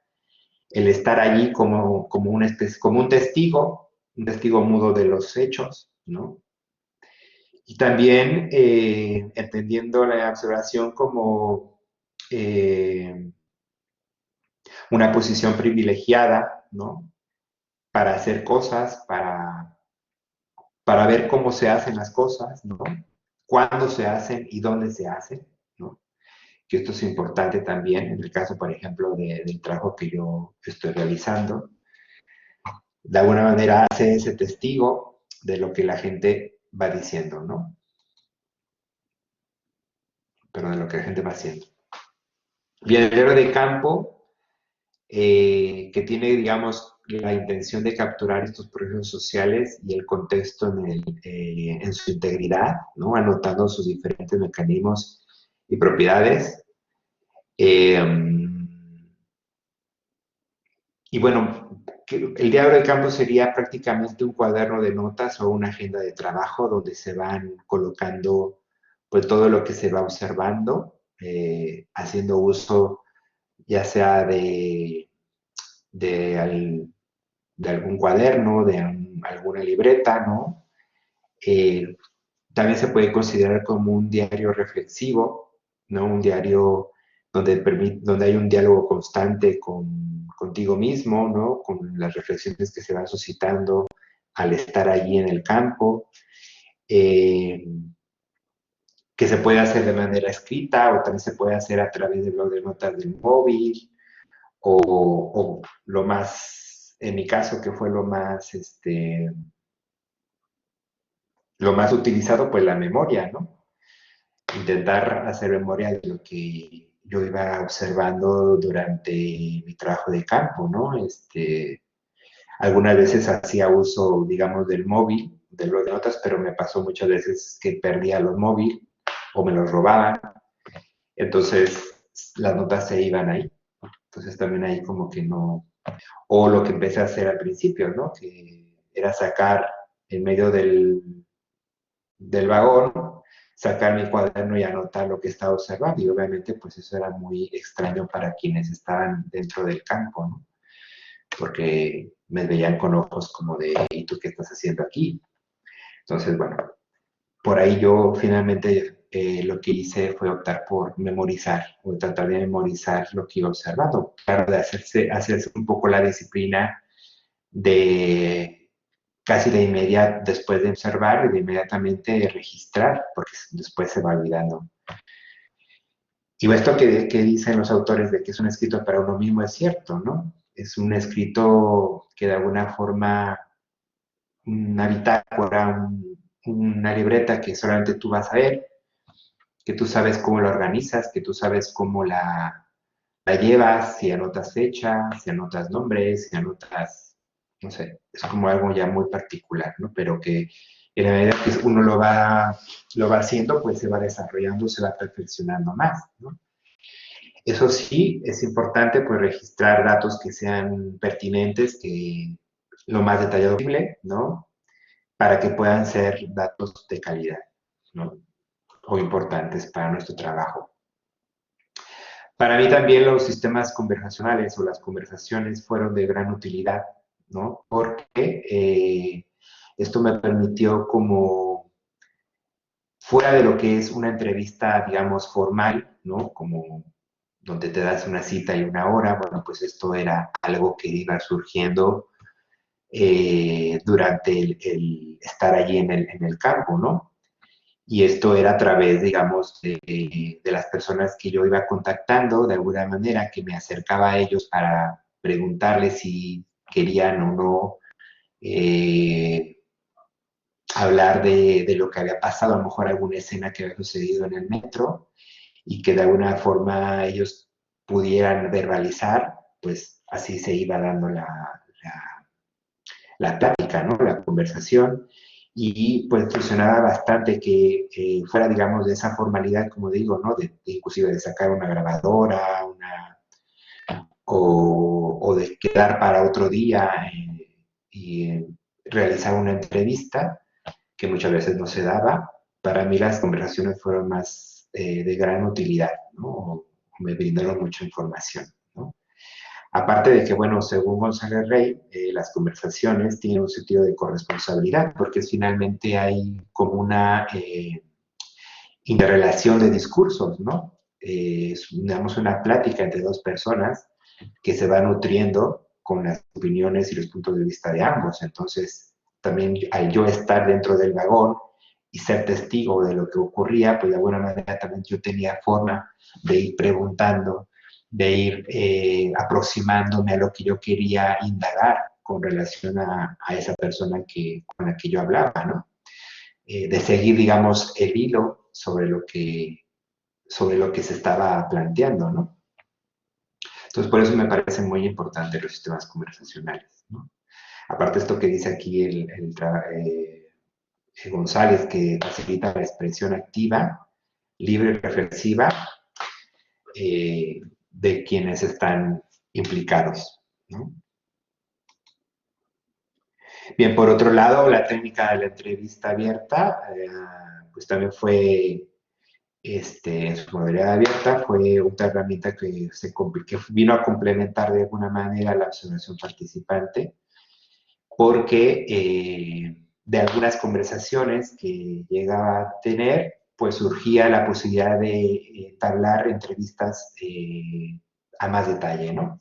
el estar allí como un testigo mudo de los hechos, ¿no? Y también entendiendo la observación como una posición privilegiada, ¿no? Para hacer cosas, para ver cómo se hacen las cosas, ¿no? Cuándo se hacen y dónde se hacen, ¿no? Que esto es importante también en el caso, por ejemplo, del trabajo que yo estoy realizando. De alguna manera hace ese testigo de lo que la gente va diciendo, ¿no? Pero de lo que la gente va haciendo. Bien, el héroe de campo, que tiene, digamos, la intención de capturar estos procesos sociales y el contexto en su integridad, ¿no? Anotando sus diferentes mecanismos y propiedades. Eh, y bueno, el diario de campo sería prácticamente un cuaderno de notas o una agenda de trabajo donde se van colocando pues todo lo que se va observando, haciendo uso ya sea de, al- de algún cuaderno, alguna libreta, ¿no? Eh, También se puede considerar como un diario reflexivo, ¿no? Un diario donde hay un diálogo constante contigo mismo, ¿no? Con las reflexiones que se van suscitando al estar allí en el campo, eh, que se puede hacer de manera escrita o también se puede hacer a través del blog de notas del móvil o lo más, en mi caso, que fue lo más utilizado, pues la memoria, ¿no? Intentar hacer memoria de lo que yo iba observando durante mi trabajo de campo, ¿no? Algunas veces hacía uso, digamos, del móvil, del blog de notas, pero me pasó muchas veces que perdía los móviles o me los robaban. Entonces, las notas se iban ahí. Entonces, también ahí como que no... O lo que empecé a hacer al principio, ¿no? Que era sacar en medio del vagón, sacar mi cuaderno y anotar lo que estaba observando. Y obviamente, pues eso era muy extraño para quienes estaban dentro del campo, ¿no? Porque me veían con ojos como de, ¿y tú qué estás haciendo aquí? Entonces, bueno, por ahí yo finalmente lo que hice fue optar por memorizar o tratar de memorizar lo que iba observando. Claro, de hacerse un poco la disciplina de casi de inmediato, después de observar y de inmediatamente registrar, porque después se va olvidando. Y esto que dicen los autores de que es un escrito para uno mismo es cierto, ¿no? Es un escrito que de alguna forma, una bitácora, una libreta que solamente tú vas a ver, que tú sabes cómo la organizas, que tú sabes cómo la llevas, si anotas fechas, si anotas nombres, si anotas, no sé, es como algo ya muy particular, ¿no? Pero que en la medida que uno lo va haciendo, pues se va desarrollando, se va perfeccionando más, ¿no? Eso sí, es importante pues registrar datos que sean pertinentes, que lo más detallado posible, ¿no? Para que puedan ser datos de calidad, ¿no? O importantes para nuestro trabajo. Para mí también los sistemas conversacionales o las conversaciones fueron de gran utilidad, ¿no? Porque esto me permitió como fuera de lo que es una entrevista, digamos, formal, ¿no? Como donde te das una cita y una hora, bueno, pues esto era algo que iba surgiendo durante el estar allí en el campo, ¿no? Y esto era a través, digamos, de las personas que yo iba contactando, de alguna manera, que me acercaba a ellos para preguntarles si querían o no hablar de lo que había pasado, a lo mejor alguna escena que había sucedido en el metro, y que de alguna forma ellos pudieran verbalizar, pues así se iba dando la plática, ¿no? La conversación, y pues funcionaba bastante que fuera, digamos, de esa formalidad, como digo, ¿no? Inclusive de sacar una grabadora, o de quedar para otro día y realizar una entrevista, que muchas veces no se daba. Para mí las conversaciones fueron más de gran utilidad, ¿no? Me brindaron mucha información, ¿no? Aparte de que, bueno, según González Rey, las conversaciones tienen un sentido de corresponsabilidad, porque finalmente hay como una interrelación de discursos, ¿no? Digamos, una plática entre dos personas que se va nutriendo con las opiniones y los puntos de vista de ambos. Entonces, también al yo estar dentro del vagón y ser testigo de lo que ocurría, pues de alguna manera también yo tenía forma de ir preguntando, de ir aproximándome a lo que yo quería indagar con relación a esa persona con la que yo hablaba, ¿no? De seguir, digamos, el hilo sobre lo que se estaba planteando, ¿no? Entonces, por eso me parecen muy importantes los sistemas conversacionales, ¿no? Aparte, esto que dice aquí González, que facilita la expresión activa, libre y reflexiva de quienes están implicados, ¿no? Bien, por otro lado, la técnica de la entrevista abierta, pues también fue su modalidad abierta, fue otra herramienta que vino a complementar de alguna manera la observación participante, porque de algunas conversaciones que llegaba a tener, pues surgía la posibilidad de entablar entrevistas a más detalle, ¿no?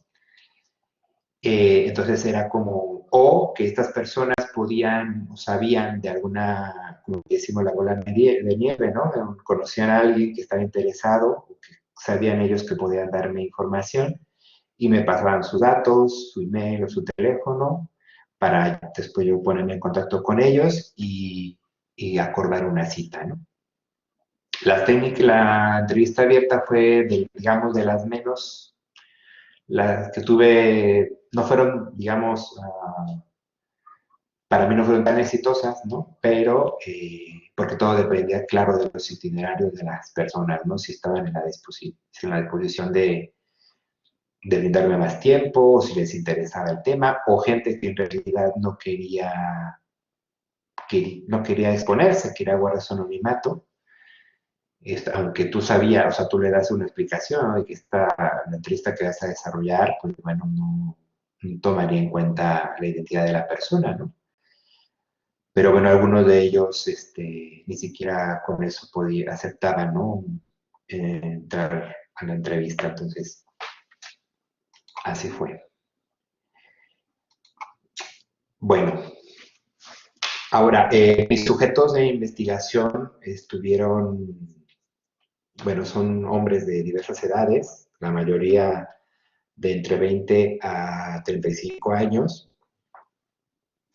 Entonces era como, o que estas personas podían o sabían de alguna, como decimos, la bola de nieve, ¿no? Conocían a alguien que estaba interesado, o que sabían ellos que podían darme información, y me pasaban sus datos, su email o su teléfono, para después yo ponerme en contacto con ellos y acordar una cita, ¿no? La entrevista abierta fue, digamos, de las menos, las que tuve, no fueron, digamos, para mí no fueron tan exitosas, ¿no? Pero, porque todo dependía, claro, de los itinerarios de las personas, ¿no? Si estaban en la disposición de brindarme más tiempo, o si les interesaba el tema, o gente que en realidad no quería exponerse, quería guardar su anonimato, aunque tú sabías, o sea, tú le das una explicación, ¿no? De que la entrevista que vas a desarrollar, pues bueno, no tomaría en cuenta la identidad de la persona, ¿no? Pero bueno, algunos de ellos ni siquiera con eso aceptaban, ¿no? Entrar a la entrevista, entonces así fue. Bueno, ahora, mis sujetos de investigación bueno, son hombres de diversas edades, la mayoría de entre 20 a 35 años,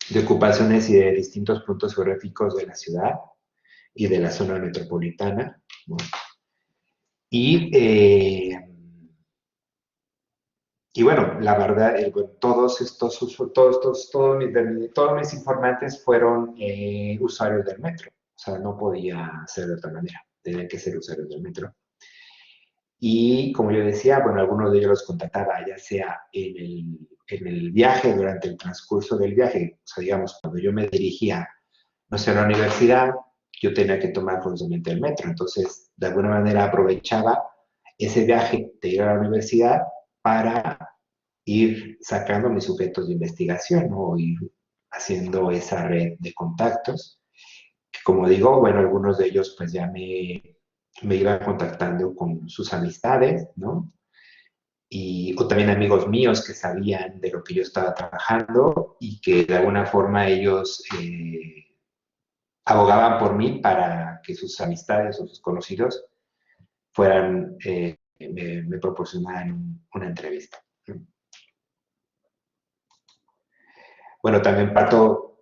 de ocupaciones y de distintos puntos geográficos de la ciudad y de la zona metropolitana, ¿no? Y y bueno, la verdad, bueno, todos mis informantes fueron usuarios del metro. O sea, no podía ser de otra manera. Tenían que ser usuarios del metro. Y como yo decía, bueno, algunos de ellos los contactaba ya sea en el viaje, durante el transcurso del viaje. O sea, digamos, cuando yo me dirigía, no sé, a la universidad, yo tenía que tomar forzosamente el metro. Entonces, de alguna manera aprovechaba ese viaje de ir a la universidad para ir sacando mis sujetos de investigación, ¿no? O ir haciendo esa red de contactos. Que como digo, bueno, algunos de ellos pues ya me iba contactando con sus amistades, ¿no? Y, o también amigos míos que sabían de lo que yo estaba trabajando y que de alguna forma ellos abogaban por mí para que sus amistades o sus conocidos fueran, me proporcionaran una entrevista. Bueno, también parto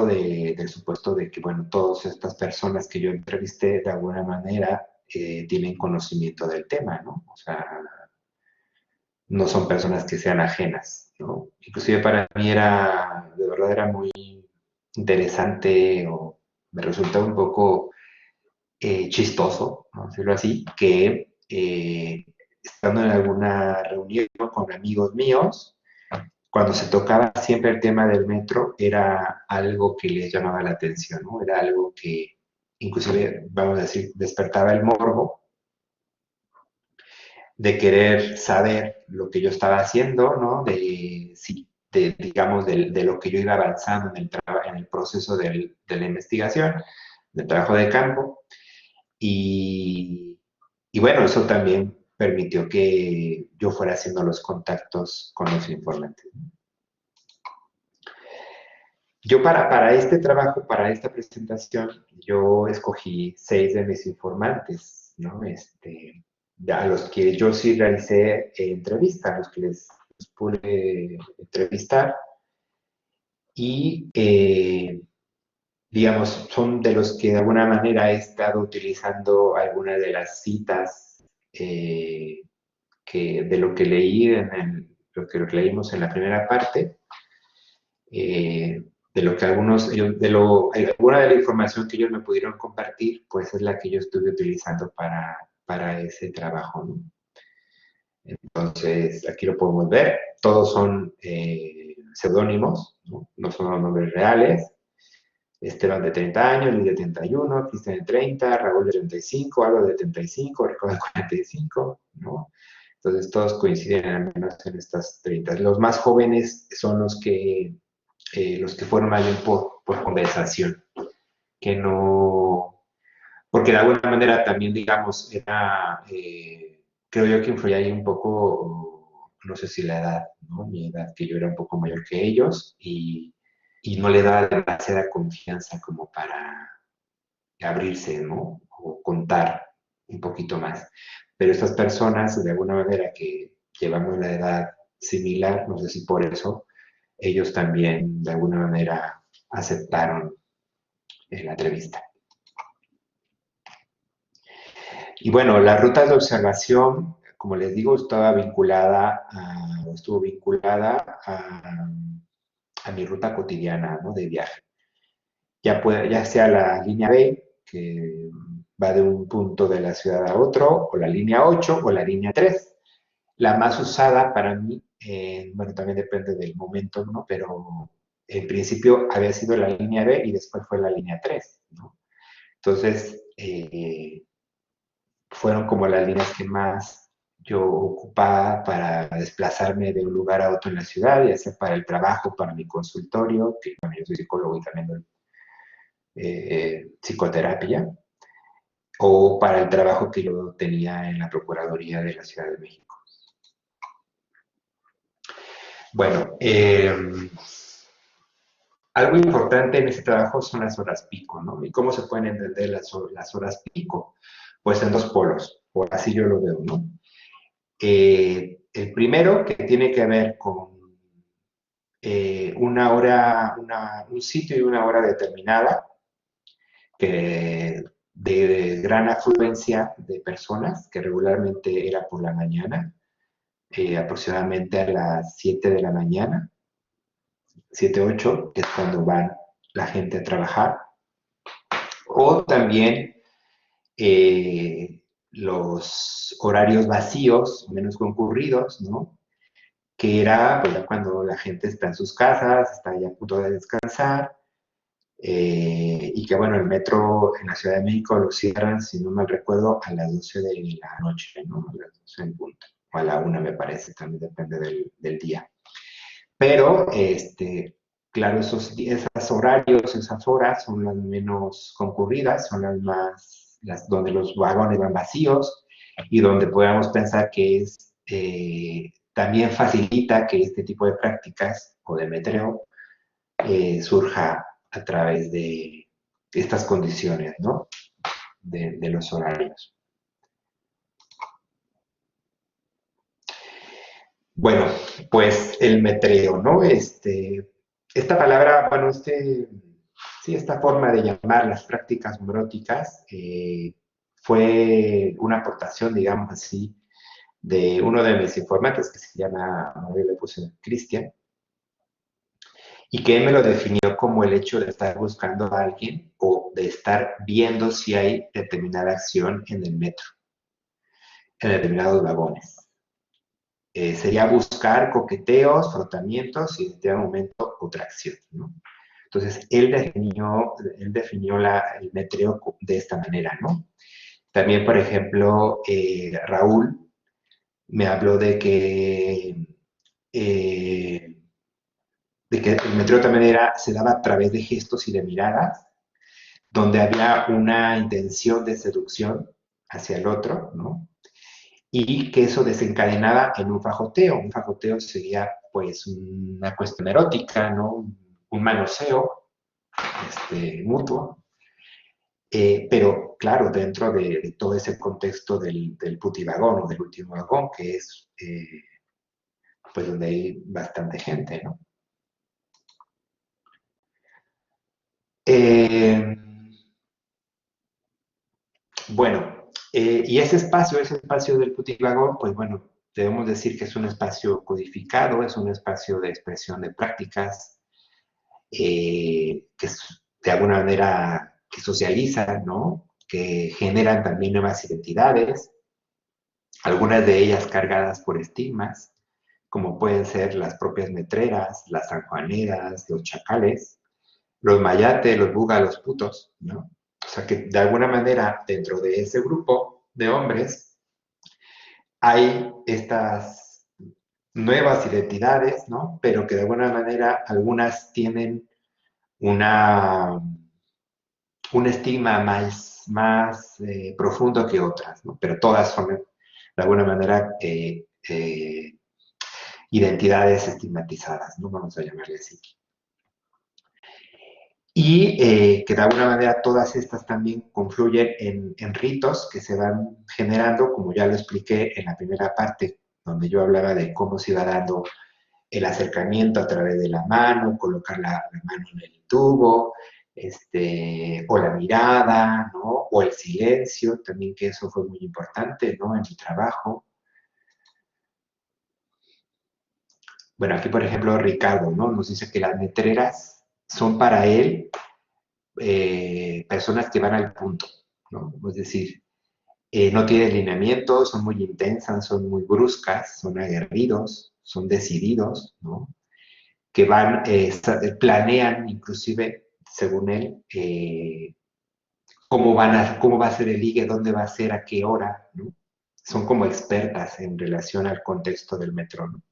del supuesto de que, bueno, todas estas personas que yo entrevisté de alguna manera tienen conocimiento del tema, ¿no? O sea, no son personas que sean ajenas, ¿no? Inclusive para mí era, de verdad era muy interesante o me resultaba un poco chistoso, ¿no? Decirlo así, que estando en alguna reunión con amigos míos, cuando se tocaba siempre el tema del metro, era algo que les llamaba la atención, ¿no? Era algo que inclusive, vamos a decir, despertaba el morbo de querer saber lo que yo estaba haciendo, ¿no? Digamos, de lo que yo iba avanzando en el proceso de la investigación, del trabajo de campo. Y, y bueno, eso también permitió que yo fuera haciendo los contactos con los informantes. Yo para este trabajo, para esta presentación, yo escogí 6 de mis informantes, ¿no? A los que yo sí realicé entrevista, a los que les pude entrevistar y, digamos, son de los que de alguna manera he estado utilizando algunas de las citas de lo que leí lo que leímos en la primera parte, de lo que alguna de la información que ellos me pudieron compartir, pues es la que yo estuve utilizando para ese trabajo, ¿no? Entonces, aquí lo podemos ver, todos son seudónimos, ¿no? No son los nombres reales. Esteban de 30 años, Luis de 31, Cristian de 30, Raúl de 35, Álvaro de 35, Ricardo de 45, ¿no? Entonces todos coinciden al menos en estas 30. Los más jóvenes son los que fueron más bien por conversación, que no, porque de alguna manera también, digamos, creo yo que influía ahí un poco, no sé si la edad, ¿no? Mi edad, que yo era un poco mayor que ellos y no le daba demasiada confianza como para abrirse, ¿no? O contar un poquito más. Pero estas personas, de alguna manera, que llevamos la edad similar, no sé si por eso, ellos también, de alguna manera, aceptaron la entrevista. Y bueno, las rutas de observación, como les digo, estuvo vinculada a mi ruta cotidiana, ¿no? De viaje. Ya sea la línea B, que va de un punto de la ciudad a otro, o la línea 8 o la línea 3. La más usada para mí, bueno, también depende del momento, ¿no? Pero en principio había sido la línea B y después fue la línea 3, ¿no? Entonces, fueron como las líneas que más yo ocupaba para desplazarme de un lugar a otro en la ciudad, ya sea para el trabajo, para mi consultorio, que bueno, yo soy psicólogo y también doy psicoterapia, o para el trabajo que yo tenía en la Procuraduría de la Ciudad de México. Bueno, algo importante en este trabajo son las horas pico, ¿no? ¿Y cómo se pueden entender las horas pico? Pues en dos polos, o así yo lo veo, ¿no? El primero, que tiene que ver con un sitio y una hora determinada, que de gran afluencia de personas, que regularmente era por la mañana, aproximadamente a las 7 de la mañana, 7 8, que es cuando van la gente a trabajar. O también los horarios vacíos, menos concurridos, ¿no? Que era pues, cuando la gente está en sus casas, está ya a punto de descansar, y que bueno, el metro en la Ciudad de México lo cierran, si no mal recuerdo, a las 12 de la noche, ¿no? A las 12 en punto, o a la 1 me parece, también depende del día. Pero, claro, esos horarios, esas horas son las menos concurridas, son las más, donde los vagones van vacíos y donde podemos pensar que es, también facilita que este tipo de prácticas o de metreo surja a través de estas condiciones, ¿no? De los horarios. Bueno, pues el metreo, ¿no? Esta palabra, bueno, sí, esta forma de llamar las prácticas homoeróticas fue una aportación, digamos así, de uno de mis informantes que se llama, no le puse Cristian, y que él me lo definió como el hecho de estar buscando a alguien o de estar viendo si hay determinada acción en el metro, en determinados vagones. Sería buscar coqueteos, frotamientos y en este momento otra acción, ¿no? Entonces, él definió el metreo de esta manera, ¿no? También, por ejemplo, Raúl me habló eh, de que el metreo también se daba a través de gestos y de miradas, donde había una intención de seducción hacia el otro, ¿no? Y que eso desencadenaba en un fajoteo. Un fajoteo sería, pues, una cuestión erótica, ¿no? Un manoseo mutuo. Pero, claro, dentro de todo ese contexto del putivagón o del último vagón, que es, pues, donde hay bastante gente, ¿no? Eh, Bueno, y ese espacio del putivagón, pues bueno, debemos decir que es un espacio codificado, es un espacio de expresión de prácticas, que de alguna manera que socializan, ¿no? Que generan también nuevas identidades, algunas de ellas cargadas por estigmas, como pueden ser las propias metreras, las sanjuaneras, los chacales, los mayates, los bugas, los putos, ¿no? O sea que de alguna manera dentro de ese grupo de hombres hay estas nuevas identidades, ¿no? Pero que de alguna manera algunas tienen una, un estigma más profundo que otras, ¿no? Pero todas son de alguna manera identidades estigmatizadas, ¿no? Vamos a llamarle así. Y que de alguna manera todas estas también confluyen en ritos que se van generando, como ya lo expliqué en la primera parte, donde yo hablaba de cómo se iba dando el acercamiento a través de la mano, colocar la mano en el tubo, o la mirada, ¿no? O el silencio, también que eso fue muy importante, ¿no? En mi trabajo. Bueno, aquí por ejemplo Ricardo, ¿no? Nos dice que las metreras son para él personas que van al punto, ¿no? Es decir, no tienen lineamientos, son muy intensas, son muy bruscas, son aguerridos, son decididos, ¿no? Que planean inclusive, según él, cómo va a ser el ligue, dónde va a ser, a qué hora, ¿no? Son como expertas en relación al contexto del metro, ¿no?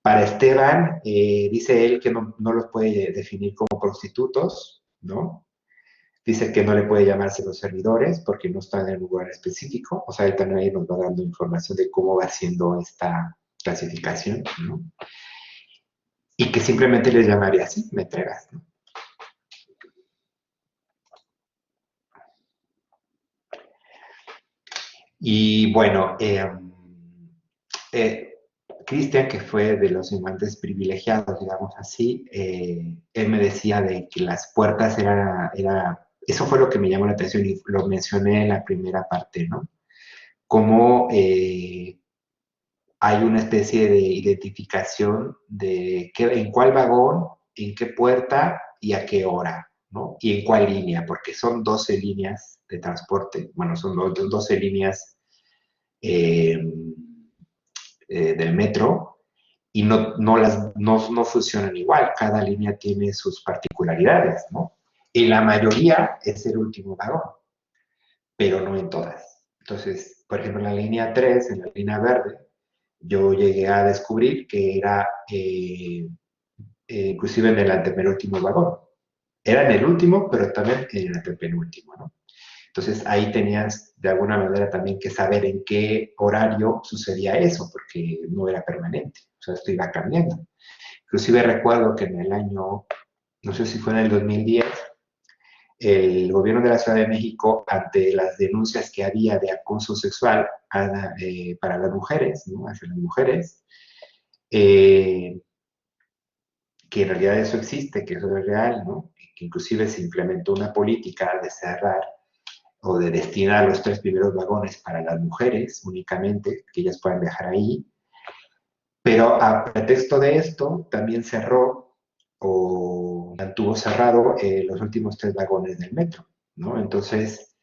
Para Esteban, dice él que no los puede definir como prostitutos, ¿no? Dice que no le puede llamarse los servidores porque no están en un lugar específico. O sea, él también ahí nos va dando información de cómo va siendo esta clasificación, ¿no? Y que simplemente les llamaría así, metreras, ¿no? Y bueno, Cristian, que fue de los infantes privilegiados, digamos así, él me decía de que las puertas eso fue lo que me llamó la atención y lo mencioné en la primera parte, ¿no? Como hay una especie de identificación de en cuál vagón, en qué puerta y a qué hora, ¿no? Y en cuál línea, porque son 12 líneas de transporte, bueno, son 12 líneas eh, del metro y no funcionan igual, cada línea tiene sus particularidades, ¿no? En la mayoría es el último vagón, pero no en todas. Entonces, por ejemplo, en la línea 3, en la línea verde, yo llegué a descubrir que era inclusive en el antepenúltimo vagón. Era en el último, pero también en el antepenúltimo, ¿no? Entonces ahí tenías de alguna manera también que saber en qué horario sucedía eso, porque no era permanente, o sea, esto iba cambiando. Inclusive recuerdo que en el año, no sé si fue en el 2010, el gobierno de la Ciudad de México, ante las denuncias que había de acoso sexual para las mujeres, ¿no? Hacia las mujeres, eh, que en realidad eso existe, que eso es real, ¿no? Que inclusive se implementó una política de cerrar o de destinar los 3 primeros vagones para las mujeres únicamente, que ellas puedan viajar ahí, pero a pretexto de esto también cerró o mantuvo cerrado los últimos 3 vagones del metro, ¿no? Entonces,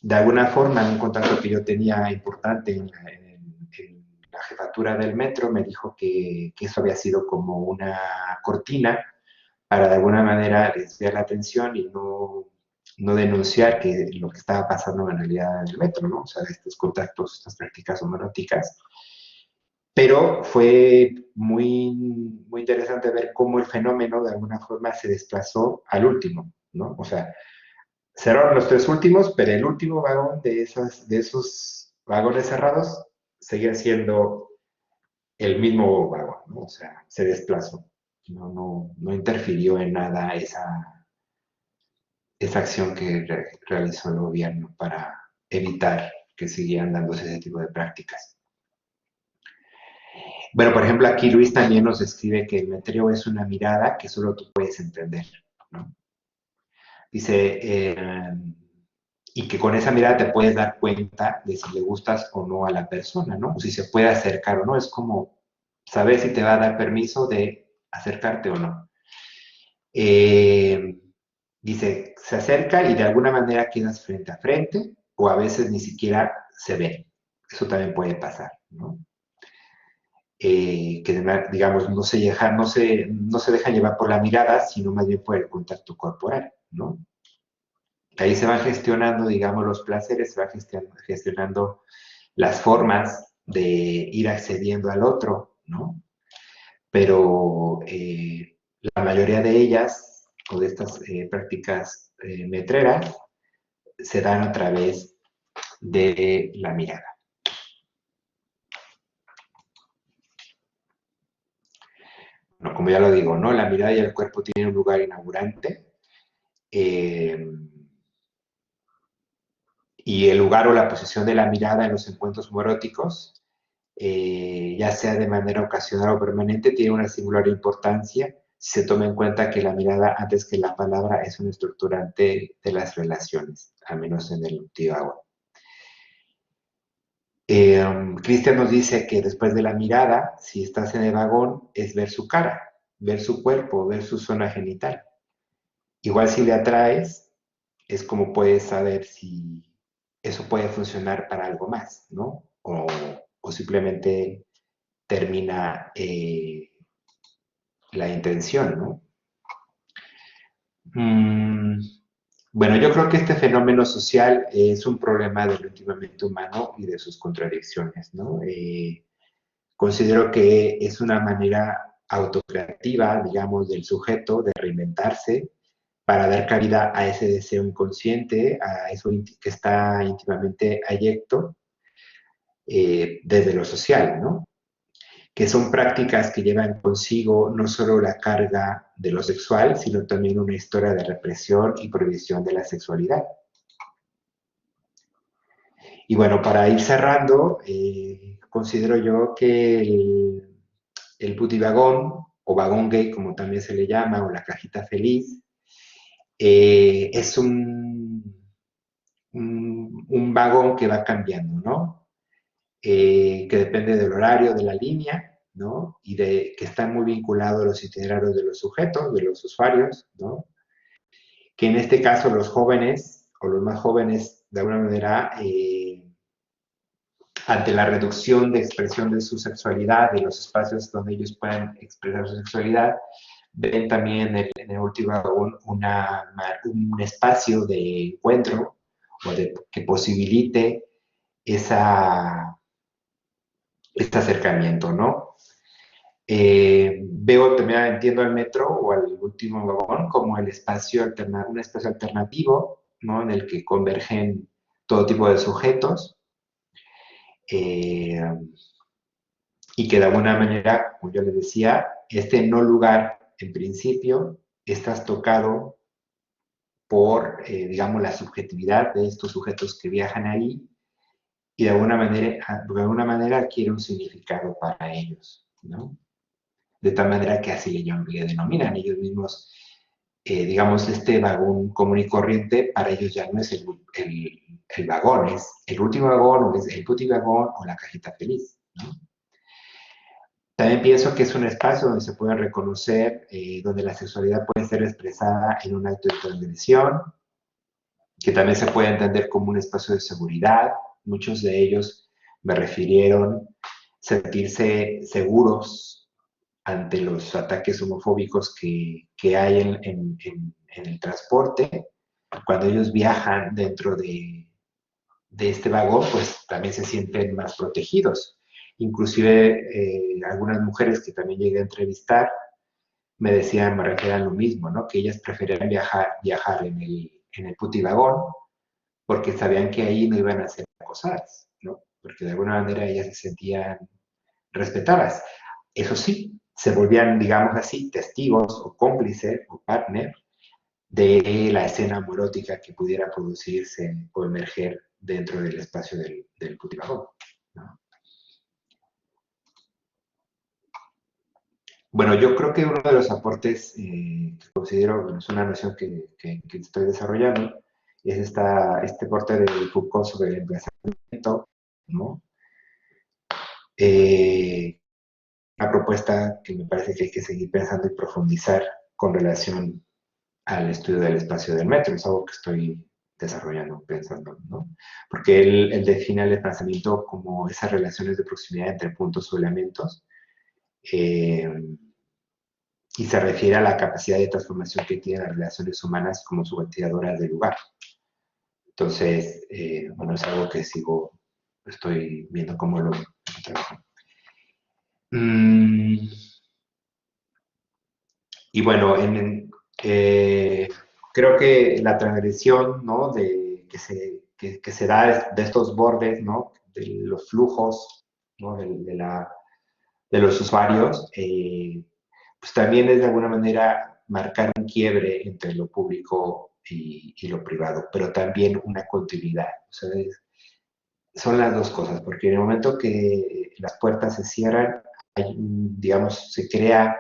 de alguna forma, en un contacto que yo tenía importante en la jefatura del metro, me dijo que eso había sido como una cortina para de alguna manera desviar la atención y no denunciar que lo que estaba pasando en realidad en el metro, ¿no? O sea, estos contactos, estas prácticas homoeróticas. Pero fue muy interesante ver cómo el fenómeno de alguna forma se desplazó al último, ¿no? O sea, cerraron los 3 últimos, pero el último vagón de esos vagones cerrados seguía siendo el mismo vagón, ¿no? O sea, se desplazó. No interfirió en nada esa acción que realizó el gobierno para evitar que siguieran dándose ese tipo de prácticas. Bueno, por ejemplo, aquí Luis también nos escribe que el metreo es una mirada que solo tú puedes entender, ¿no? Dice, y que con esa mirada te puedes dar cuenta de si le gustas o no a la persona, ¿no? O si se puede acercar o no. Es como saber si te va a dar permiso de acercarte o no. Eh, Dice, se acerca y de alguna manera quedas frente a frente o a veces ni siquiera se ve. Eso también puede pasar, ¿no? Que digamos no se dejan llevar por la mirada, sino más bien por el contacto corporal, ¿no? Ahí se van gestionando, digamos, los placeres, se van gestionando las formas de ir accediendo al otro, ¿no? Pero la mayoría de ellas, o de estas prácticas metreras, se dan a través de la mirada. Bueno, como ya lo digo, ¿no? La mirada y el cuerpo tienen un lugar inaugurante. Y el lugar o la posición de la mirada en los encuentros homoeróticos, ya sea de manera ocasional o permanente, tiene una singular importancia si se toma en cuenta que la mirada, antes que la palabra, es un estructurante de las relaciones, al menos en el Utíbago. Cristian nos dice que después de la mirada, si estás en el vagón, es ver su cara, ver su cuerpo, ver su zona genital. Igual si le atraes, es como puedes saber si eso puede funcionar para algo más, ¿no? O simplemente termina la intención, ¿no? Mm, bueno, yo creo que este fenómeno social es un problema del últimamente humano y de sus contradicciones, ¿no? Considero que es una manera autocreativa, digamos, del sujeto de reinventarse para dar cabida a ese deseo inconsciente, a eso que está íntimamente ayecto desde lo social, ¿no? Que son prácticas que llevan consigo no solo la carga de lo sexual, sino también una historia de represión y prohibición de la sexualidad. Y bueno, para ir cerrando, considero yo que el putivagón, o vagón gay, como también se le llama, o la cajita feliz, es un vagón que va cambiando, ¿no? que depende del horario de la línea, ¿no? Y de que están muy vinculados a los itinerarios de los sujetos, de los usuarios, ¿no? Que en este caso los jóvenes o los más jóvenes, de alguna manera, ante la reducción de expresión de su sexualidad, de los espacios donde ellos puedan expresar su sexualidad, ven también en el último vagón un espacio de encuentro o que posibilite este acercamiento, ¿no? Veo también, entiendo al metro o al último vagón como el espacio un espacio alternativo, ¿no? En el que convergen todo tipo de sujetos, eh, y que de alguna manera, como yo les decía, este no lugar, en principio, estás tocado por, digamos, la subjetividad de estos sujetos que viajan ahí y de alguna manera adquiere un significado para ellos, ¿no? De tal manera que así le denominan ellos mismos, digamos, este vagón común y corriente, para ellos ya no es el vagón, es el último vagón, o es el puti vagón, o la cajita feliz, ¿no? También pienso que es un espacio donde se puede reconocer, donde la sexualidad puede ser expresada en un acto de transgresión, que también se puede entender como un espacio de seguridad. Muchos de ellos me refirieron sentirse seguros ante los ataques homofóbicos que hay en el transporte. Cuando ellos viajan dentro de este vagón, pues también se sienten más protegidos. Inclusive algunas mujeres que también llegué a entrevistar me decían, me referían lo mismo, ¿no? Que ellas preferían viajar en el putivagón porque sabían que ahí no iban a ser acosadas, ¿no? Porque de alguna manera ellas se sentían respetadas. Eso sí, se volvían, digamos así, testigos o cómplices o partner de la escena homoerótica que pudiera producirse o emerger dentro del espacio del putivagón, ¿no? Bueno, yo creo que uno de los aportes que considero, bueno, es una noción que estoy desarrollando, es este aporte de Foucault sobre el emplazamiento, ¿no? Una propuesta que me parece que hay que seguir pensando y profundizar con relación al estudio del espacio del metro, es algo que estoy desarrollando, pensando, ¿no? Porque él define el desplazamiento como esas relaciones de proximidad entre puntos o elementos, eh, y se refiere a la capacidad de transformación que tienen las relaciones humanas como subactivadoras del lugar. Entonces, bueno, es algo que estoy viendo cómo lo trabajo. Y bueno, creo que la transgresión, ¿no? Que se da de estos bordes, ¿no? De los flujos, ¿no? De los usuarios, pues también es de alguna manera marcar un quiebre entre lo público y lo privado, pero también una continuidad. O sea, son las dos cosas, porque en el momento que las puertas se cierran, digamos, se crea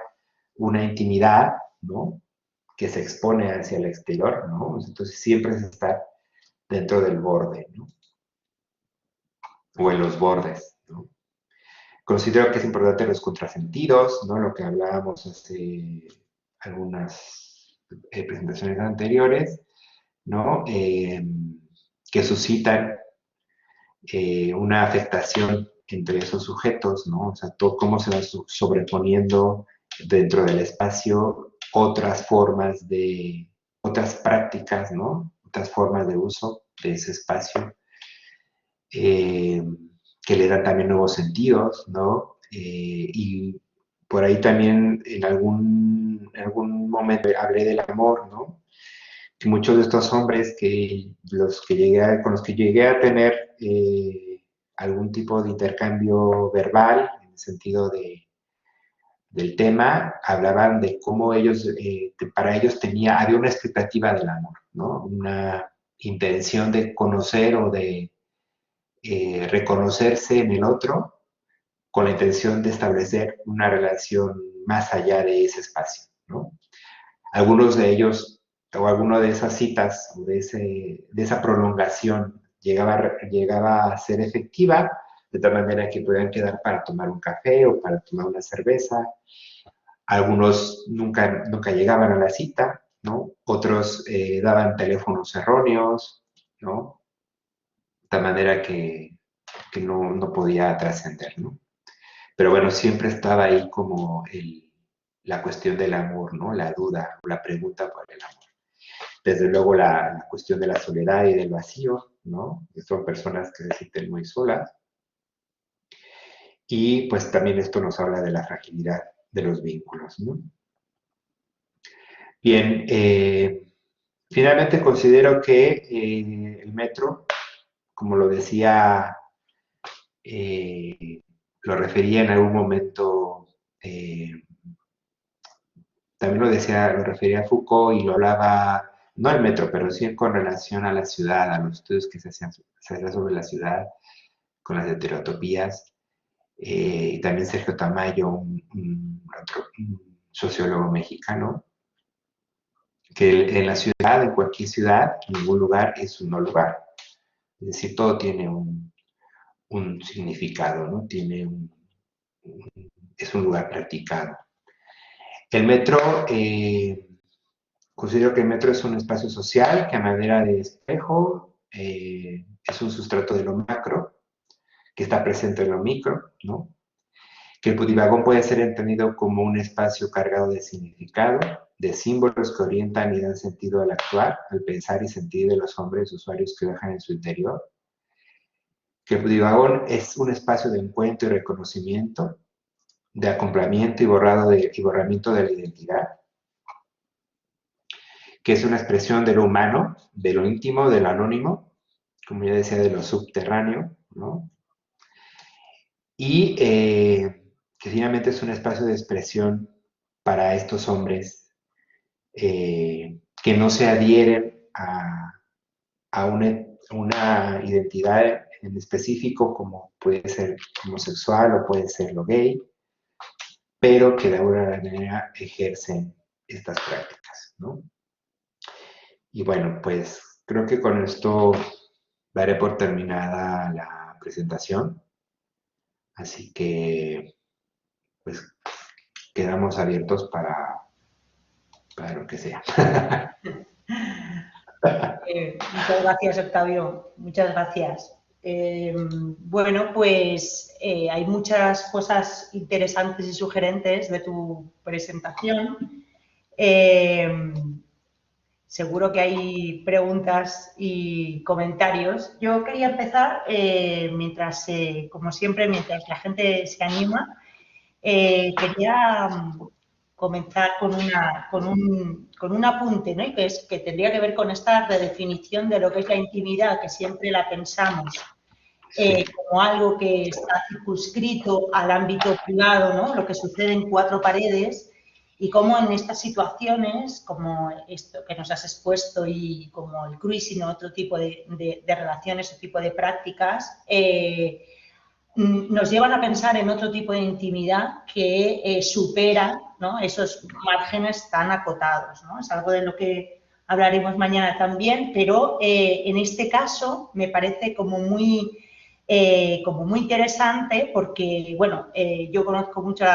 una intimidad, ¿no? Que se expone hacia el exterior, ¿no? Entonces siempre es estar dentro del borde, ¿no? O en los bordes, ¿no? Considero que es importante los contrasentidos, ¿no? Lo que hablábamos hace algunas presentaciones anteriores, ¿no? Que suscitan una afectación entre esos sujetos, ¿no? O sea, todo cómo se va sobreponiendo dentro del espacio otras prácticas, ¿no? Otras formas de uso de ese espacio, eh, que le dan también nuevos sentidos, ¿no? Y por ahí también en algún momento hablé del amor, ¿no? Que muchos de estos hombres con los que llegué a tener algún tipo de intercambio verbal, en el sentido del tema, hablaban de cómo que para ellos había una expectativa del amor, ¿no? Una intención de conocer o de reconocerse en el otro con la intención de establecer una relación más allá de ese espacio, ¿no? Algunos de ellos, o alguna de esas citas, o de esa prolongación, llegaba a ser efectiva, de tal manera que podían quedar para tomar un café o para tomar una cerveza. Algunos nunca llegaban a la cita, ¿no? Otros daban teléfonos erróneos, ¿no? De tal manera que no podía trascender, ¿no? Pero bueno, siempre estaba ahí como la cuestión del amor, ¿no? La duda, la pregunta por el amor. Desde luego la cuestión de la soledad y del vacío, ¿no? Que son personas que se sienten muy solas. Y pues también esto nos habla de la fragilidad de los vínculos, ¿no? Bien, finalmente considero que el metro, como lo decía, eh, lo refería en algún momento, también lo refería a Foucault y lo hablaba, no al metro, pero sí con relación a la ciudad, a los estudios que se hacían sobre la ciudad, con las heterotopías. Y también Sergio Tamayo, un sociólogo mexicano, que en la ciudad, en cualquier ciudad, ningún lugar es un no lugar. Es decir, todo tiene un significado, ¿no? Es un lugar practicado. El metro, considero que el metro es un espacio social que a manera de espejo es un sustrato de lo macro, que está presente en lo micro, ¿no? Que el Pudivagón puede ser entendido como un espacio cargado de significado, de símbolos que orientan y dan sentido al actuar, al pensar y sentir de los hombres usuarios que viajan en su interior. Que el Pudivagón es un espacio de encuentro y reconocimiento, de acoplamiento y borramiento de la identidad, que es una expresión de lo humano, de lo íntimo, de lo anónimo, como ya decía, de lo subterráneo, ¿no? Y que finalmente es un espacio de expresión para estos hombres que no se adhieren a una identidad en específico, como puede ser homosexual o puede ser lo gay, pero que de alguna manera ejercen estas prácticas, ¿no? Y bueno, pues creo que con esto daré por terminada la presentación, así que pues quedamos abiertos para lo que sea. Muchas gracias, Octavio. Muchas gracias. Bueno, pues hay muchas cosas interesantes y sugerentes de tu presentación. Seguro que hay preguntas y comentarios. Yo quería empezar, como siempre, mientras la gente se anima, quería comenzar con un apunte, ¿no? Y que tendría que ver con esta redefinición de lo que es la intimidad, que siempre la pensamos como algo que está circunscrito al ámbito privado, ¿no? Lo que sucede en cuatro paredes, y cómo en estas situaciones, como esto que nos has expuesto y como el cruising o otro tipo de relaciones o tipo de prácticas, nos llevan a pensar en otro tipo de intimidad que supera, ¿no?, esos márgenes tan acotados, ¿no? Es algo de lo que hablaremos mañana también, pero en este caso me parece como muy interesante porque, bueno, yo conozco mucho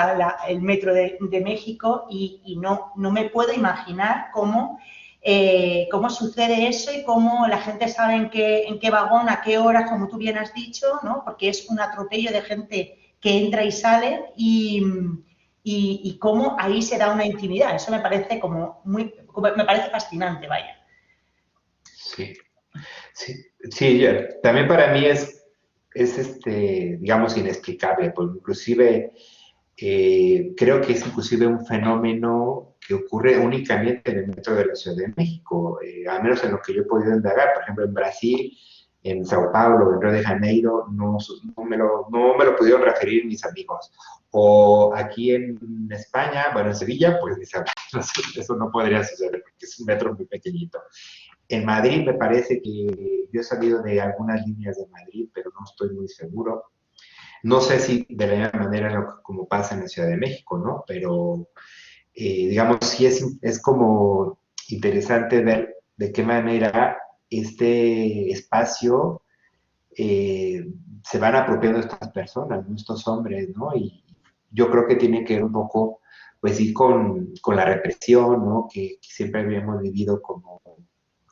el metro de México y no me puedo imaginar cómo sucede eso y cómo la gente sabe en qué vagón, a qué horas, como tú bien has dicho, ¿no? Porque es un atropello de gente que entra y sale y cómo ahí se da una intimidad. Eso me parece me parece fascinante, vaya. Sí, sí, también para mí es digamos, inexplicable, porque inclusive creo que es inclusive un fenómeno que ocurre únicamente en el metro de la Ciudad de México, al menos en lo que yo he podido indagar. Por ejemplo, en Brasil, en Sao Paulo, en Río de Janeiro, no me lo pudieron referir mis amigos. O aquí en España, bueno, en Sevilla, pues eso no podría suceder porque es un metro muy pequeñito. En Madrid me parece que yo he sabido de algunas líneas de Madrid, pero no estoy muy seguro. No sé si de la misma manera como pasa en la Ciudad de México, ¿no? Pero, digamos, sí es como interesante ver de qué manera este espacio se van apropiando estas personas, ¿no? Estos hombres, ¿no? Y yo creo que tiene que ver un poco, pues sí, con la represión, ¿no? Que siempre habíamos vivido como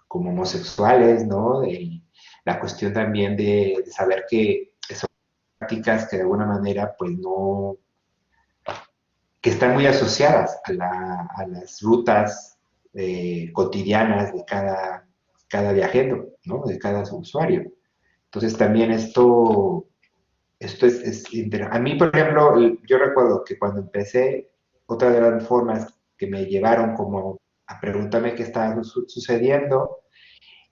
homosexuales, ¿no? De, la cuestión también de saber que son prácticas que de alguna manera, pues no, que están muy asociadas a las rutas cotidianas de cada viajero, ¿no? De cada usuario. Entonces también esto a mí, por ejemplo, yo recuerdo que cuando empecé, otra de las formas que me llevaron como a preguntarme qué estaba sucediendo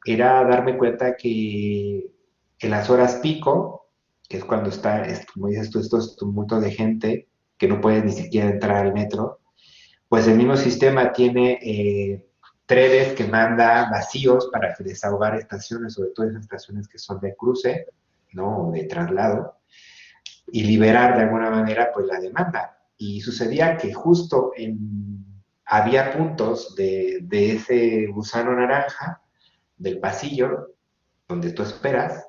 era darme cuenta que en las horas pico, que es cuando está, como dices tú, estos tumultos de gente que no puedes ni siquiera entrar al metro, pues el mismo sistema tiene trenes que manda vacíos para desahogar estaciones, sobre todo esas estaciones que son de cruce, ¿no? O de traslado, y liberar de alguna manera pues la demanda. Y sucedía que justo había puntos de ese gusano naranja del pasillo donde tú esperas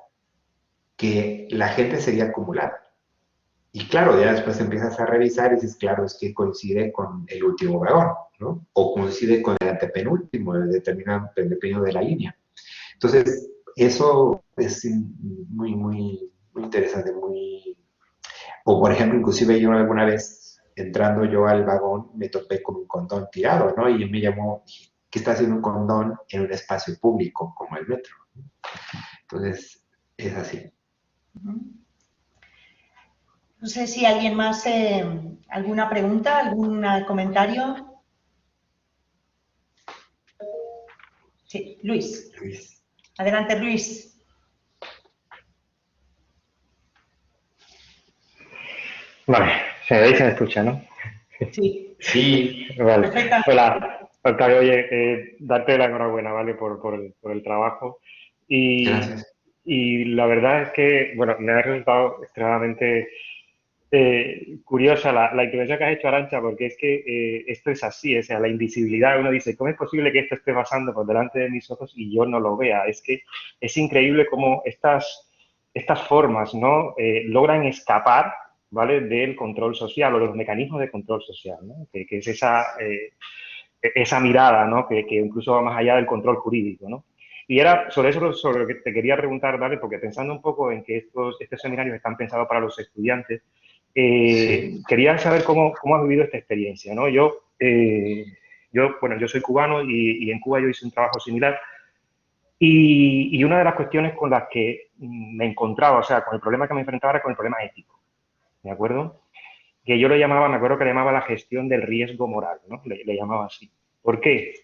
que la gente seguía acumulada. Y claro, ya después empiezas a revisar y dices, claro, es que coincide con el último vagón, ¿no? O coincide con el antepenúltimo, dependiendo de la línea. Entonces, eso es muy interesante, muy... O, por ejemplo, inclusive yo alguna vez, entrando yo al vagón, me topé con un condón tirado, ¿no? Y me llamó, ¿qué está haciendo un condón en un espacio público como el metro? Entonces, es así. No sé si alguien más, alguna pregunta, algún comentario. Sí, Luis. Luis. Adelante, Luis. Vale, se me ve y se me escucha, ¿no? Sí, Sí, Vale. perfectamente. Hola, Octavio, oye, darte la enhorabuena, ¿vale? Por el trabajo. Y, gracias. y la verdad es que, bueno, me ha resultado extremadamente curiosa la intervención que has hecho, Arantxa, porque es que esto es así, o sea, la invisibilidad, uno dice, ¿cómo es posible que esto esté pasando por delante de mis ojos y yo no lo vea? Es que es increíble cómo estas formas, ¿no? Logran escapar, ¿vale? Del control social o de los mecanismos de control social, ¿no? Que es esa mirada, ¿no? Que incluso va más allá del control jurídico, ¿no? Y era sobre eso sobre lo que te quería preguntar, ¿vale? Porque pensando un poco en que estos seminarios están pensados para los estudiantes, Sí, quería saber cómo has vivido esta experiencia, ¿no? Bueno, yo soy cubano y en Cuba yo hice un trabajo similar y una de las cuestiones con las que me encontraba, o sea, con el problema que me enfrentaba era con el problema ético, ¿de acuerdo? Que yo lo llamaba, me acuerdo que le llamaba la gestión del riesgo moral, ¿no? Le llamaba así. ¿Por qué?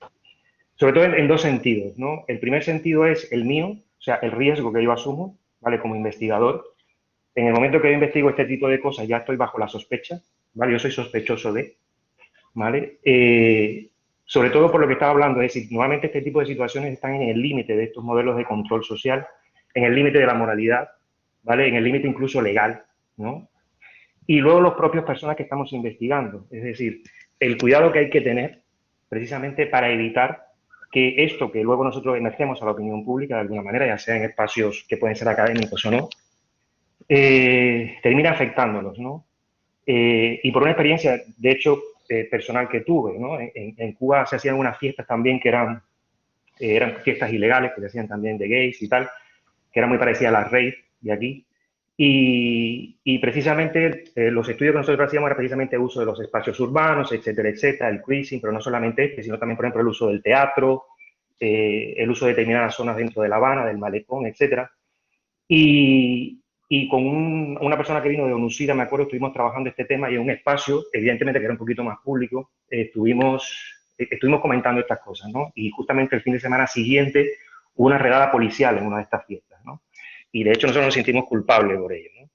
Sobre todo en dos sentidos, ¿no? El primer sentido es el mío, o sea, el riesgo que yo asumo, ¿vale? Como investigador. En el momento que yo investigo este tipo de cosas, ya estoy bajo la sospecha, ¿vale? Yo soy sospechoso de, ¿vale? Sobre todo por lo que estaba hablando, es decir, nuevamente este tipo de situaciones están en el límite de estos modelos de control social, en el límite de la moralidad, ¿vale? En el límite incluso legal, ¿no? Y luego los propios personas que estamos investigando, es decir, el cuidado que hay que tener precisamente para evitar que esto que luego nosotros emergemos a la opinión pública de alguna manera, ya sea en espacios que pueden ser académicos o no, termina afectándonos, ¿no? Y por una experiencia, de hecho, personal que tuve, ¿no? En Cuba se hacían unas fiestas también que eran fiestas ilegales, que se hacían también de gays y tal, que era muy parecida a las rave de aquí. Y precisamente los estudios que nosotros hacíamos era precisamente el uso de los espacios urbanos, etcétera, etcétera, el cruising, pero no solamente este, sino también, por ejemplo, el uso del teatro, el uso de determinadas zonas dentro de La Habana, del malecón, etcétera. Y con una persona que vino de ONUCIDA, me acuerdo, estuvimos trabajando este tema y en un espacio, evidentemente que era un poquito más público, estuvimos comentando estas cosas, ¿no? Y justamente el fin de semana siguiente hubo una redada policial en una de estas fiestas, ¿no? Y de hecho nosotros nos sentimos culpables por ello, ¿no?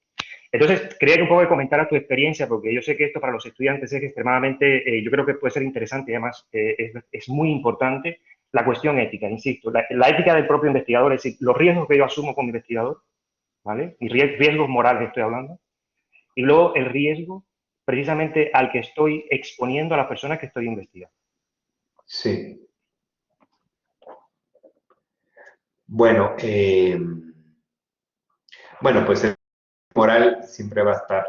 Entonces, quería que un poco que comentaras tu experiencia, porque yo sé que esto para los estudiantes es extremadamente, yo creo que puede ser interesante y además es muy importante la cuestión ética, insisto, la ética del propio investigador, es decir, los riesgos que yo asumo como investigador, ¿vale? Y riesgos morales estoy hablando, y luego el riesgo precisamente al que estoy exponiendo a las personas que estoy investigando. sí. Bueno, bueno, pues moral siempre va a estar,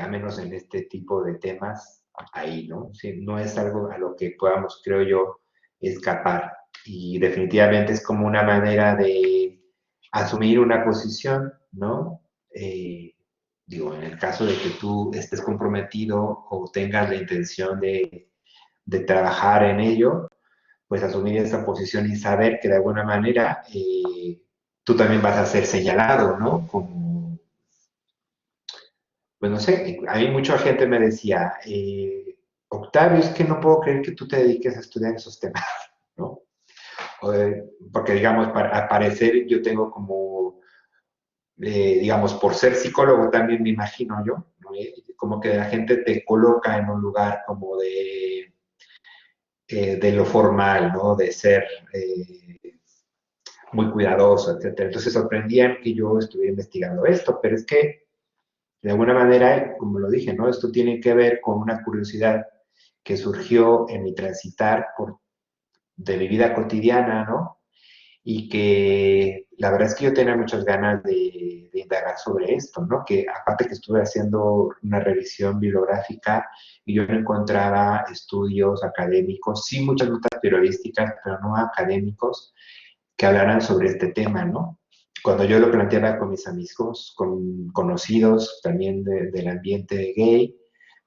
a menos en este tipo de temas, ahí, ¿no? Sí, no es algo a lo que podamos, creo yo, escapar. Y definitivamente es como una manera de asumir una posición, ¿no? Digo, en el caso de que tú estés comprometido o tengas la intención de trabajar en ello, pues asumir esa posición y saber que de alguna manera tú también vas a ser señalado, ¿no? Como, pues no sé, a mí mucha gente me decía, Octavio, es que no puedo creer que tú te dediques a estudiar esos temas, ¿no? Porque, digamos, al parecer yo tengo como, digamos, por ser psicólogo también me imagino yo, ¿no? Como que la gente te coloca en un lugar como de lo formal, ¿no? De ser muy cuidadoso, etcétera. Entonces sorprendían que yo estuviera investigando esto, pero es que, de alguna manera, como lo dije, ¿no? Esto tiene que ver con una curiosidad que surgió en mi transitar de mi vida cotidiana, ¿no? Y que la verdad es que yo tenía muchas ganas de indagar sobre esto, ¿no? Que aparte que estuve haciendo una revisión bibliográfica y yo no encontraba estudios académicos, sí muchas notas periodísticas, pero no académicos, que hablaran sobre este tema, ¿no? Cuando yo lo planteaba con mis amigos, con conocidos también del ambiente gay,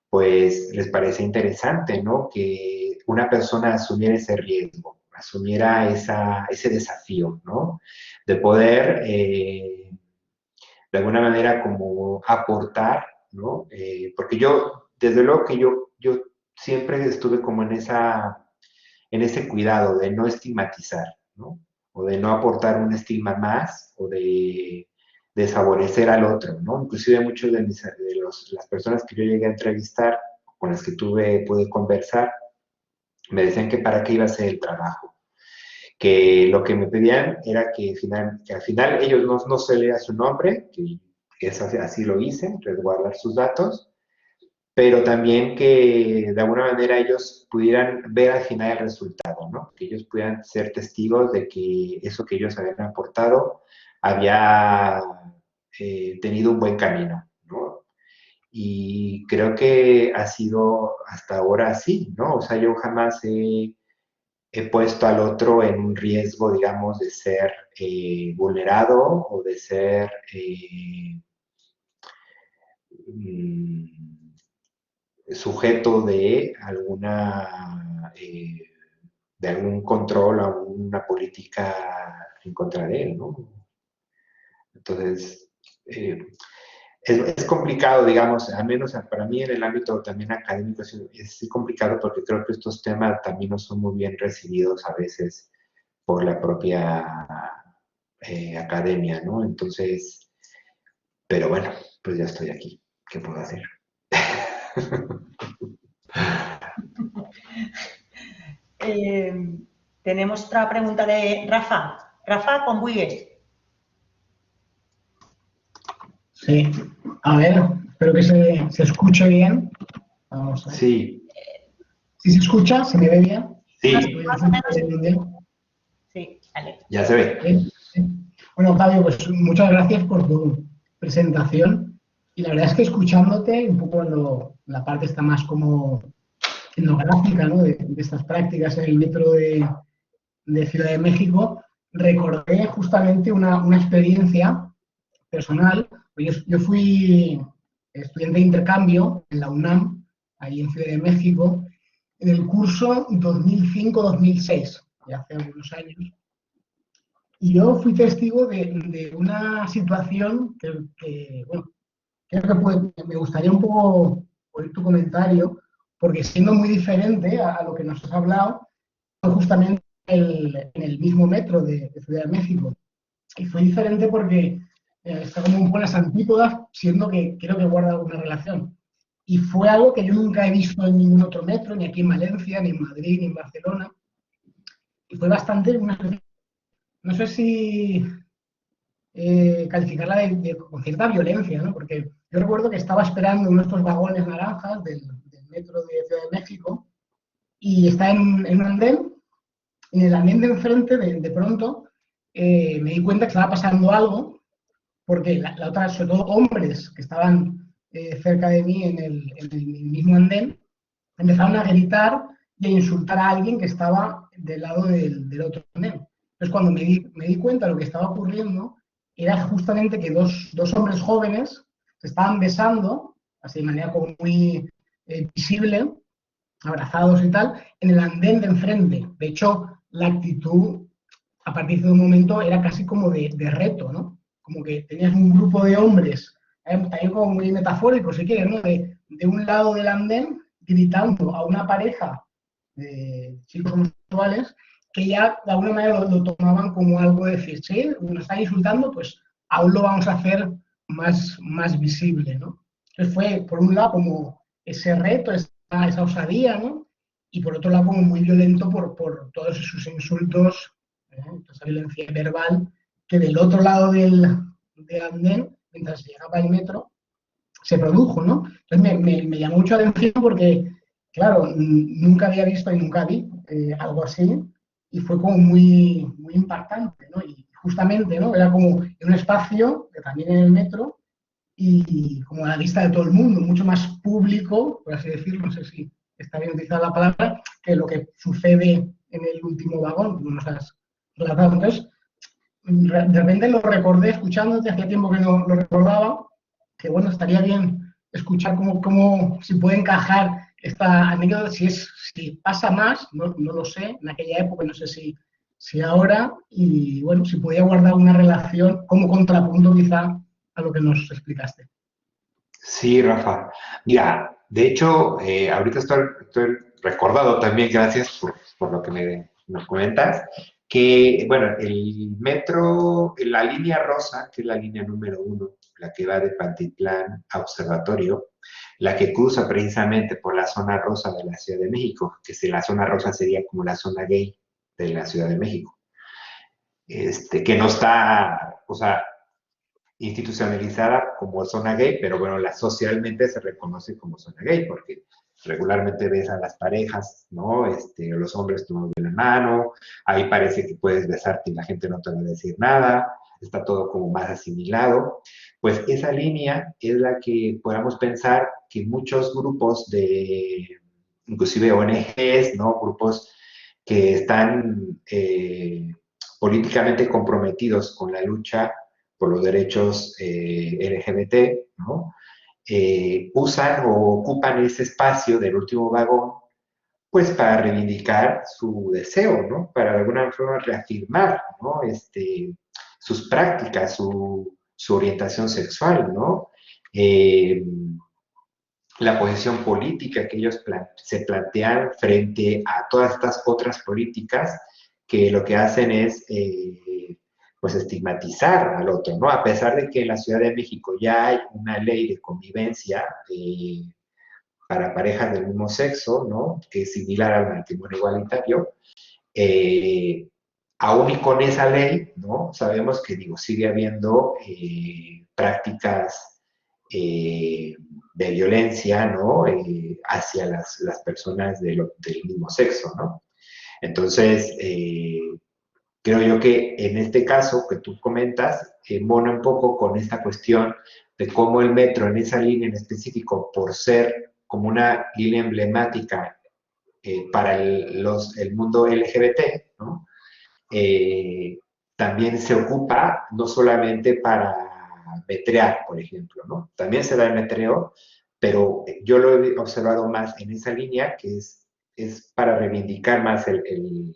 pues les parece interesante, ¿no? Que una persona asumiera ese riesgo, asumiera ese desafío, ¿no? De poder, de alguna manera, como aportar, ¿no? Porque yo, desde luego que yo siempre estuve como en ese cuidado de no estigmatizar, ¿no? O de no aportar un estigma más, o de desfavorecer al otro, ¿no? Inclusive muchos las personas que yo llegué a entrevistar, con las que pude conversar, me decían que para qué iba a ser el trabajo, que lo que me pedían era que al final ellos no se lea su nombre, que eso, así lo hice, resguardar sus datos, pero también que de alguna manera ellos pudieran ver al final el resultado, ¿no? Que ellos pudieran ser testigos de que eso que ellos habían aportado había tenido un buen camino, ¿no? Y creo que ha sido hasta ahora así, ¿no? O sea, yo jamás he puesto al otro en un riesgo, digamos, de ser vulnerado o de ser mm, sujeto de algún control o una política en contra de él, ¿no? Entonces, es complicado, digamos, al menos para mí en el ámbito también académico es complicado porque creo que estos temas también no son muy bien recibidos a veces por la propia academia, ¿no? Entonces, pero bueno, pues ya estoy aquí. ¿Qué puedo hacer? Tenemos otra pregunta de Rafa. Rafa, con Buigues. Sí, a ver, espero que se escuche bien. Vamos a ver. Sí. ¿Sí se escucha? ¿Se me ve bien? Sí. Más o menos. Sí, vale. Ya se ve. Bueno, Octavio, pues muchas gracias por tu presentación. Y la verdad es que escuchándote, un poco en la parte está más como etnográfica, ¿no? de estas prácticas en el metro de Ciudad de México, recordé justamente una experiencia personal. Yo fui estudiante de intercambio en la UNAM, ahí en Ciudad de México, en el curso 2005-2006, ya hace algunos años. Y yo fui testigo de una situación que bueno, creo que me gustaría un poco oír tu comentario, porque siendo muy diferente a lo que nos has hablado, fue justamente en el mismo metro de Ciudad de México. Y fue diferente porque está como un poco en las antípodas, siendo que creo que guarda alguna relación. Y fue algo que yo nunca he visto en ningún otro metro, ni aquí en Valencia, ni en Madrid, ni en Barcelona. Y fue bastante, no sé si calificarla con cierta violencia, ¿no? Porque yo recuerdo que estaba esperando uno de estos vagones naranjas del metro de Ciudad de México y está en un andén, y en el andén de enfrente, de pronto, me di cuenta que estaba pasando algo porque la otra, sobre todo hombres que estaban cerca de mí en el mismo andén, empezaron a gritar y a insultar a alguien que estaba del lado del otro andén. Entonces, cuando me di cuenta de lo que estaba ocurriendo, era justamente que dos hombres jóvenes se estaban besando, así de manera como muy visible, abrazados y tal, en el andén de enfrente. De hecho, la actitud a partir de un momento era casi como de reto, ¿no? Como que tenías un grupo de hombres, también como muy metafórico, si quieres, ¿no? De un lado del andén, gritando a una pareja de chicos homosexuales que ya de alguna manera lo tomaban como algo de decir, sí, nos están insultando, pues aún lo vamos a hacer más visible, ¿no? Entonces fue, por un lado, como ese reto, esa osadía, ¿no? Y por otro lado, como muy violento por todos esos insultos, esa violencia verbal, que del otro lado del andén, mientras llegaba el metro, se produjo, ¿no? Entonces me llamó mucho la atención porque, claro, nunca había visto y nunca vi algo así y fue como muy impactante, ¿no? Y justamente, ¿no? Era como en un espacio, que también en el metro, y como a la vista de todo el mundo, mucho más público, por así decirlo, no sé si está bien utilizada la palabra, que lo que sucede en el último vagón, como nos has relatado. Entonces, de repente lo recordé escuchándote, hacía tiempo que no lo recordaba, que bueno, estaría bien escuchar cómo si puede encajar esta anécdota, si pasa más, no lo sé, en aquella época, no sé si ahora, y bueno, si podía guardar una relación como contrapunto quizá a lo que nos explicaste. Sí, Rafa. Mira, de hecho, ahorita estoy recordado también, gracias por lo que nos comentas, que, bueno, el metro, la línea rosa, que es la línea número 1, la que va de Pantitlán a Observatorio, la que cruza precisamente por la zona rosa de la Ciudad de México, que si la zona rosa sería como la zona gay de la Ciudad de México, que no está, o sea, institucionalizada como zona gay, pero bueno, socialmente se reconoce como zona gay, porque regularmente ves a las parejas, ¿no? Los hombres toman de la mano, ahí parece que puedes besarte y la gente no te va a decir nada, está todo como más asimilado. Pues esa línea es la que podamos pensar que muchos grupos inclusive ONGs, ¿no? Grupos que están políticamente comprometidos con la lucha por los derechos LGBT, ¿no? Usan o ocupan ese espacio del último vagón, pues para reivindicar su deseo, ¿no? Para de alguna forma reafirmar, ¿no? Sus prácticas, su orientación sexual, ¿no? La posición política que ellos se plantean frente a todas estas otras políticas que lo que hacen es pues estigmatizar al otro, ¿no? A pesar de que en la Ciudad de México ya hay una ley de convivencia para parejas del mismo sexo, ¿no? Que es similar al matrimonio igualitario, aún y con esa ley, ¿no? Sabemos que, digo, sigue habiendo prácticas de violencia, ¿no? Hacia las personas del mismo sexo, ¿no? Entonces, creo yo que en este caso que tú comentas, embona un poco con esta cuestión de cómo el metro en esa línea en específico, por ser como una línea emblemática para el mundo LGBT, ¿no? También se ocupa no solamente para metrear, por ejemplo, ¿no? También se da el metreo, pero yo lo he observado más en esa línea que es para reivindicar más el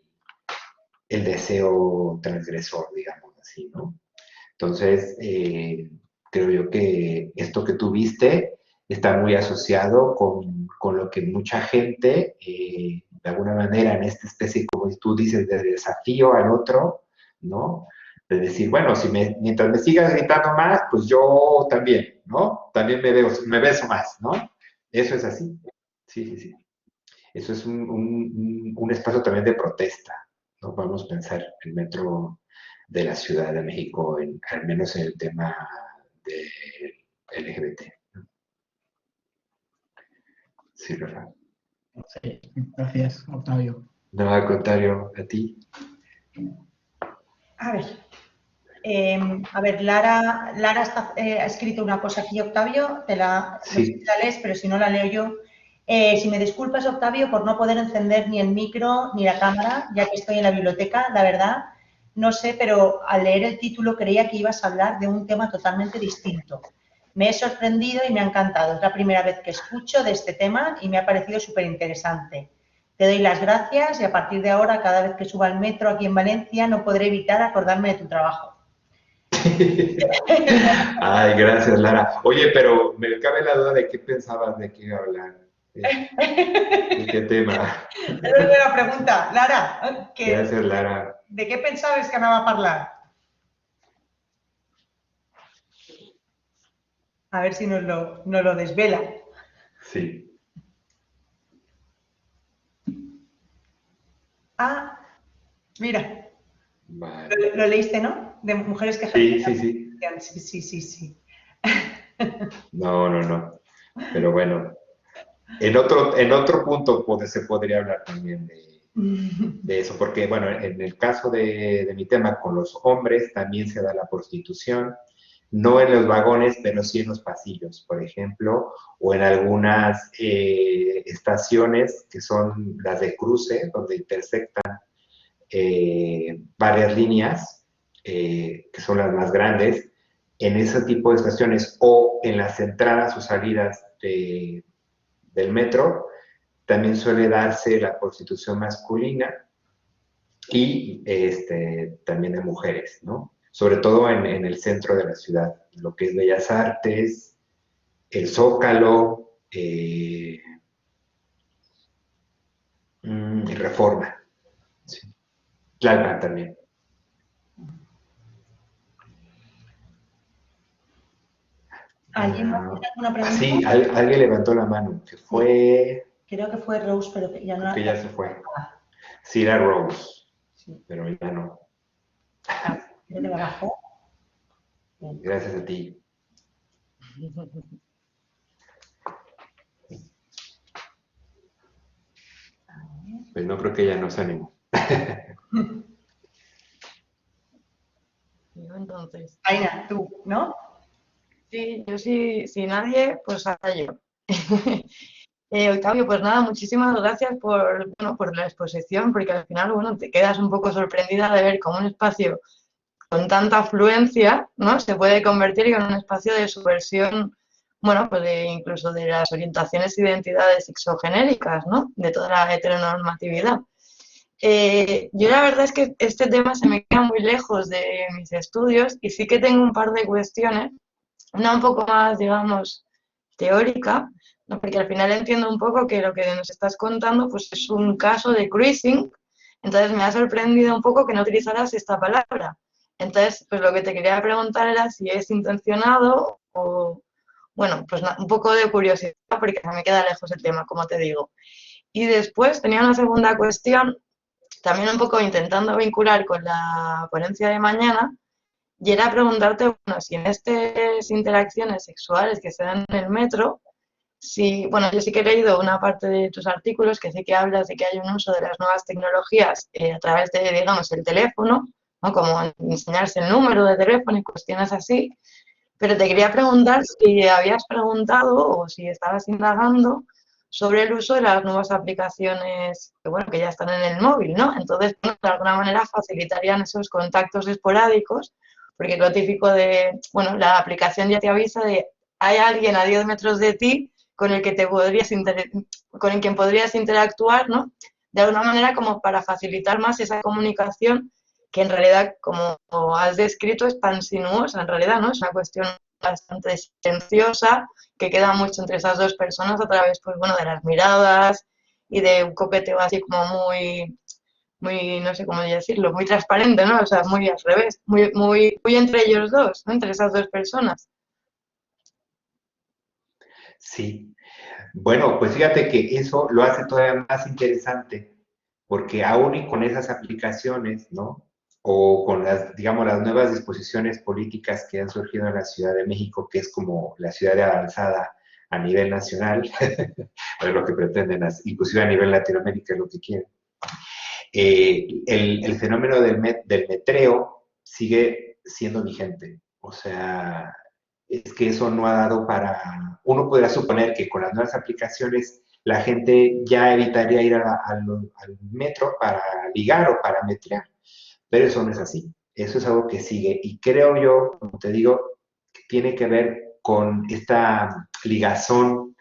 deseo transgresor, digamos así, ¿no? Entonces, creo yo que esto que tuviste está muy asociado con lo que mucha gente, de alguna manera, en esta especie, como tú dices, de desafío al otro, ¿no? De decir, bueno, mientras me sigas gritando más, pues yo también, ¿no? También me beso más, ¿no? Eso es así. Sí, sí, sí. Eso es un espacio también de protesta, ¿no? Podemos pensar el metro de la Ciudad de México, al menos en el tema de LGBT. Sí, ¿verdad? Sí, gracias, Octavio. No, al contrario, a ti. A ver, A ver, Lara ha escrito una cosa aquí, Octavio, no sé si la lees, pero si no la leo yo. Si me disculpas, Octavio, por no poder encender ni el micro ni la cámara, ya que estoy en la biblioteca, la verdad, no sé, pero al leer el título creía que ibas a hablar de un tema totalmente distinto. Me he sorprendido y me ha encantado. Es la primera vez que escucho de este tema y me ha parecido súper interesante. Te doy las gracias y a partir de ahora, cada vez que suba al metro aquí en Valencia, no podré evitar acordarme de tu trabajo. Ay, gracias, Lara. Oye, pero me cabe la duda de qué pensabas de qué iba a hablar. ¿De qué tema? Es la primera pregunta. Lara, Gracias, Lara. de què pensaves que anava a parlar? A ver si nos lo desvela. Sí. Ah, mira. Vale. Lo leíste, ¿no? De mujeres que... Sí, sí, sí. Sí. No. Pero bueno, en otro punto se podría hablar también de eso, porque bueno, en el caso de mi tema con los hombres también se da la prostitución, no en los vagones, pero sí en los pasillos, por ejemplo, o en algunas estaciones que son las de cruce, donde intersectan varias líneas, que son las más grandes, en ese tipo de estaciones o en las entradas o salidas del metro, también suele darse la prostitución masculina y también de mujeres, ¿no? Sobre todo en el centro de la ciudad, lo que es Bellas Artes, el Zócalo, Reforma, sí. Tlalpan también. ¿Alguien más tiene alguna pregunta? Sí, alguien levantó la mano, que fue... Creo que fue Rose, pero que ya no... Que ya se fue. Sí, era Rose, sí. Pero ya no. ¿Creo que la bajó? Gracias a ti. Pues no creo que ella no se animó. Entonces. Aina, tú, ¿no? Sí, yo sí, si nadie, pues ahora yo. Octavio, pues nada, muchísimas gracias por la exposición, porque al final, bueno, te quedas un poco sorprendida de ver cómo un espacio con tanta afluencia, ¿no? Se puede convertir en un espacio de subversión, bueno, pues incluso de las orientaciones e identidades sexogenéricas, ¿no? De toda la heteronormatividad. Yo la verdad es que este tema se me queda muy lejos de mis estudios y sí que tengo un par de cuestiones, una un poco más, digamos, teórica, ¿no? Porque al final entiendo un poco que lo que nos estás contando pues es un caso de cruising, entonces me ha sorprendido un poco que no utilizaras esta palabra. Entonces, pues lo que te quería preguntar era si es intencionado o, bueno, pues un poco de curiosidad porque me queda lejos el tema, como te digo. Y después tenía una segunda cuestión, también un poco intentando vincular con la ponencia de mañana, y era preguntarte, bueno, si en estas interacciones sexuales que se dan en el metro, si, bueno, yo sí que he leído una parte de tus artículos que sí que hablas de que hay un uso de las nuevas tecnologías a través de, digamos, el teléfono, ¿no? Como enseñarse el número de teléfono y cuestiones así, pero te quería preguntar si habías preguntado o si estabas indagando sobre el uso de las nuevas aplicaciones que, bueno, que ya están en el móvil, ¿no? Entonces, bueno, de alguna manera facilitarían esos contactos esporádicos, porque lo típico de, bueno, la aplicación ya te avisa de hay alguien a 10 metros de ti con el que con el quien podrías interactuar, ¿no? De alguna manera como para facilitar más esa comunicación que en realidad, como has descrito, es tan sinuosa, en realidad, ¿no? Es una cuestión bastante silenciosa que queda mucho entre esas dos personas a través, pues bueno, de las miradas y de un coqueteo así como muy, no sé cómo decirlo, muy transparente, ¿no? O sea, muy al revés, muy entre ellos dos, ¿no? Entre esas dos personas. Sí. Bueno, pues fíjate que eso lo hace todavía más interesante, porque aún y con esas aplicaciones, ¿no? O con las, digamos, las nuevas disposiciones políticas que han surgido en la Ciudad de México, que es como la ciudad de avanzada a nivel nacional, es lo que pretenden, inclusive a nivel Latinoamérica es lo que quieren. El fenómeno del metreo sigue siendo vigente. O sea, es que eso no ha dado para... Uno podría suponer que con las nuevas aplicaciones la gente ya evitaría ir al metro para ligar o para metrear, pero eso no es así. Eso es algo que sigue y creo yo, como te digo, que tiene que ver con esta ligazón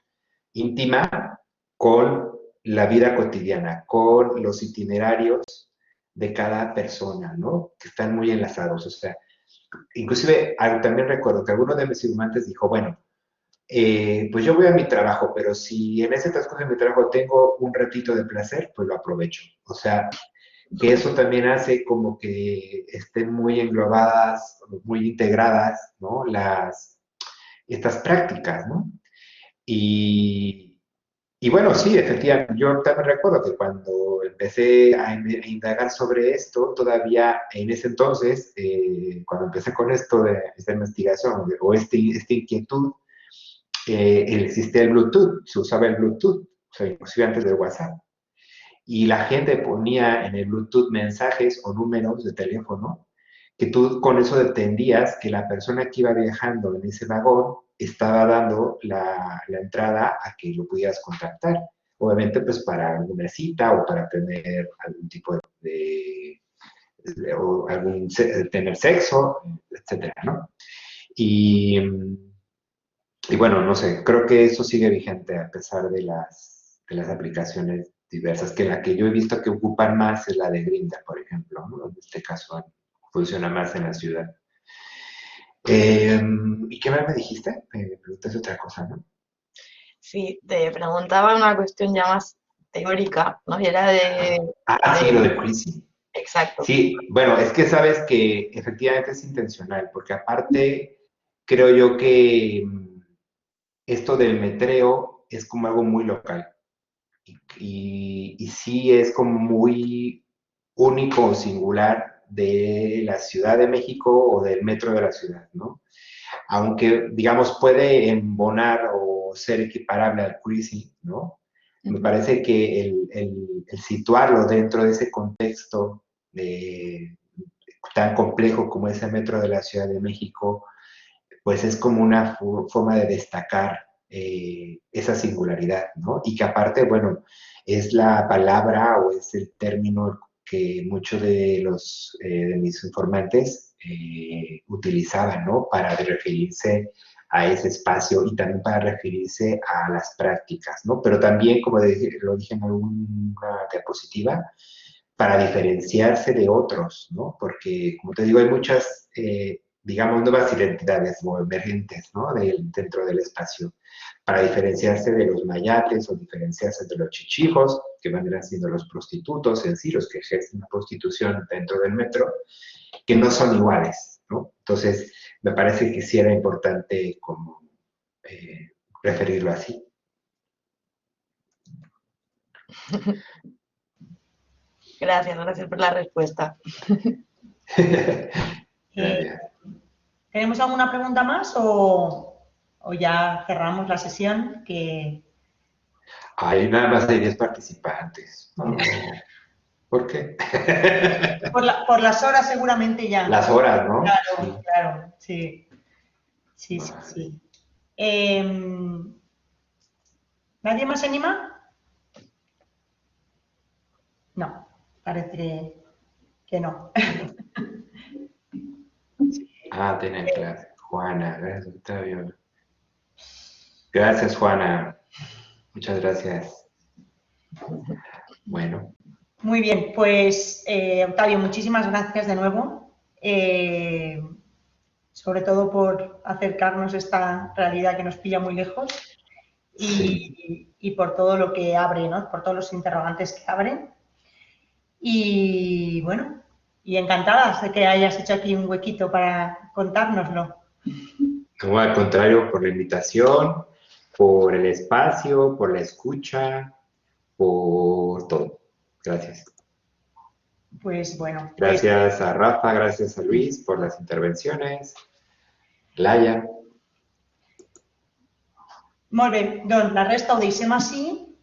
íntima con la vida cotidiana, con los itinerarios de cada persona, ¿no? Que están muy enlazados. O sea, inclusive también recuerdo que alguno de mis firmantes dijo, bueno, pues yo voy a mi trabajo, pero si en ese transcurso de mi trabajo tengo un ratito de placer, pues lo aprovecho. O sea, que eso también hace como que estén muy englobadas, muy integradas, ¿no? Estas prácticas, ¿no? Y, y bueno, sí, efectivamente, yo también recuerdo que cuando empecé a indagar sobre esto, todavía en ese entonces, cuando empecé con esto de esta investigación o esta inquietud, existía el Bluetooth, se usaba el Bluetooth, o sea, inclusive antes del WhatsApp. Y la gente ponía en el Bluetooth mensajes o números de teléfono que tú con eso entendías que la persona que iba viajando en ese vagón estaba dando la entrada a que lo pudieras contactar. Obviamente, pues para alguna cita o para tener algún tipo o tener sexo, etcétera, ¿no? Y, y bueno, no sé, creo que eso sigue vigente a pesar de las aplicaciones diversas, que la que yo he visto que ocupan más es la de Grindr, por ejemplo, ¿no? En este caso funciona más en la ciudad. ¿Y qué más me dijiste? Me preguntaste otra cosa, ¿no? Sí, te preguntaba una cuestión ya más teórica, ¿no? Y era Sí, lo de Chrissy. Exacto. Sí, bueno, es que sabes que efectivamente es intencional, porque aparte creo yo que esto del metreo es como algo muy local. Y sí es como muy único o singular de la Ciudad de México o del metro de la ciudad, ¿no? Aunque, digamos, puede embonar o ser equiparable al cruising, ¿no? Me parece que el situarlo dentro de ese contexto tan complejo como es el metro de la Ciudad de México, pues es como una forma de destacar esa singularidad, ¿no? Y que aparte, bueno, es la palabra o es el término que muchos de mis informantes utilizaban, ¿no? Para referirse a ese espacio y también para referirse a las prácticas, ¿no? Pero también, como lo dije en alguna diapositiva, para diferenciarse de otros, ¿no? Porque, como te digo, hay muchas digamos, nuevas identidades o emergentes, ¿no? Dentro del espacio, para diferenciarse de los mayates o diferenciarse de los chichijos, que van a siendo los prostitutos en sí, los que ejercen la prostitución dentro del metro, que no son iguales, ¿no? Entonces, me parece que sí era importante como referirlo así. Gracias por la respuesta. Gracias. ¿Tenemos alguna pregunta más o ya cerramos la sesión? Nada más hay 10 participantes. No, ¿por qué? Por las horas seguramente ya. Las horas, ¿no? Claro, sí. Sí. ¿Nadie más se anima? No, parece que no. Tienen clase. Juana, gracias, Octavio. Gracias, Juana. Muchas gracias. Bueno. Muy bien, pues Octavio, muchísimas gracias de nuevo. Sobre todo por acercarnos a esta realidad que nos pilla muy lejos y por todo lo que abre, ¿no? Por todos los interrogantes que abren. Y bueno, y encantadas de que hayas hecho aquí un huequito para contárnoslo. No, al contrario, por la invitación, por el espacio, por la escucha, por todo. Gracias. Pues bueno. Gracias a Rafa, gracias a Luis por las intervenciones. Laia. Molt bé, doncs la resta ho deixem així.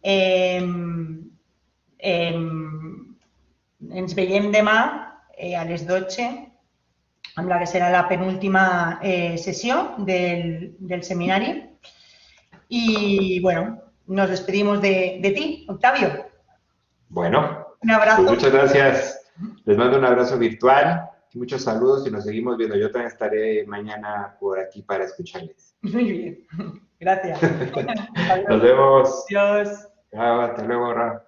Ens veiem demà a les 12 amb la que serà la penúltima sessió del seminari. Y bueno, nos despedimos de ti, Octavio. Bueno, Un abrazo. pues muchas gracias. Les mando un abrazo virtual, muchos saludos y nos seguimos viendo. Yo también estaré mañana por aquí para escucharles. Muy bien. Gracias. Nos vemos. Adiós. Chao, hasta luego, Rafa.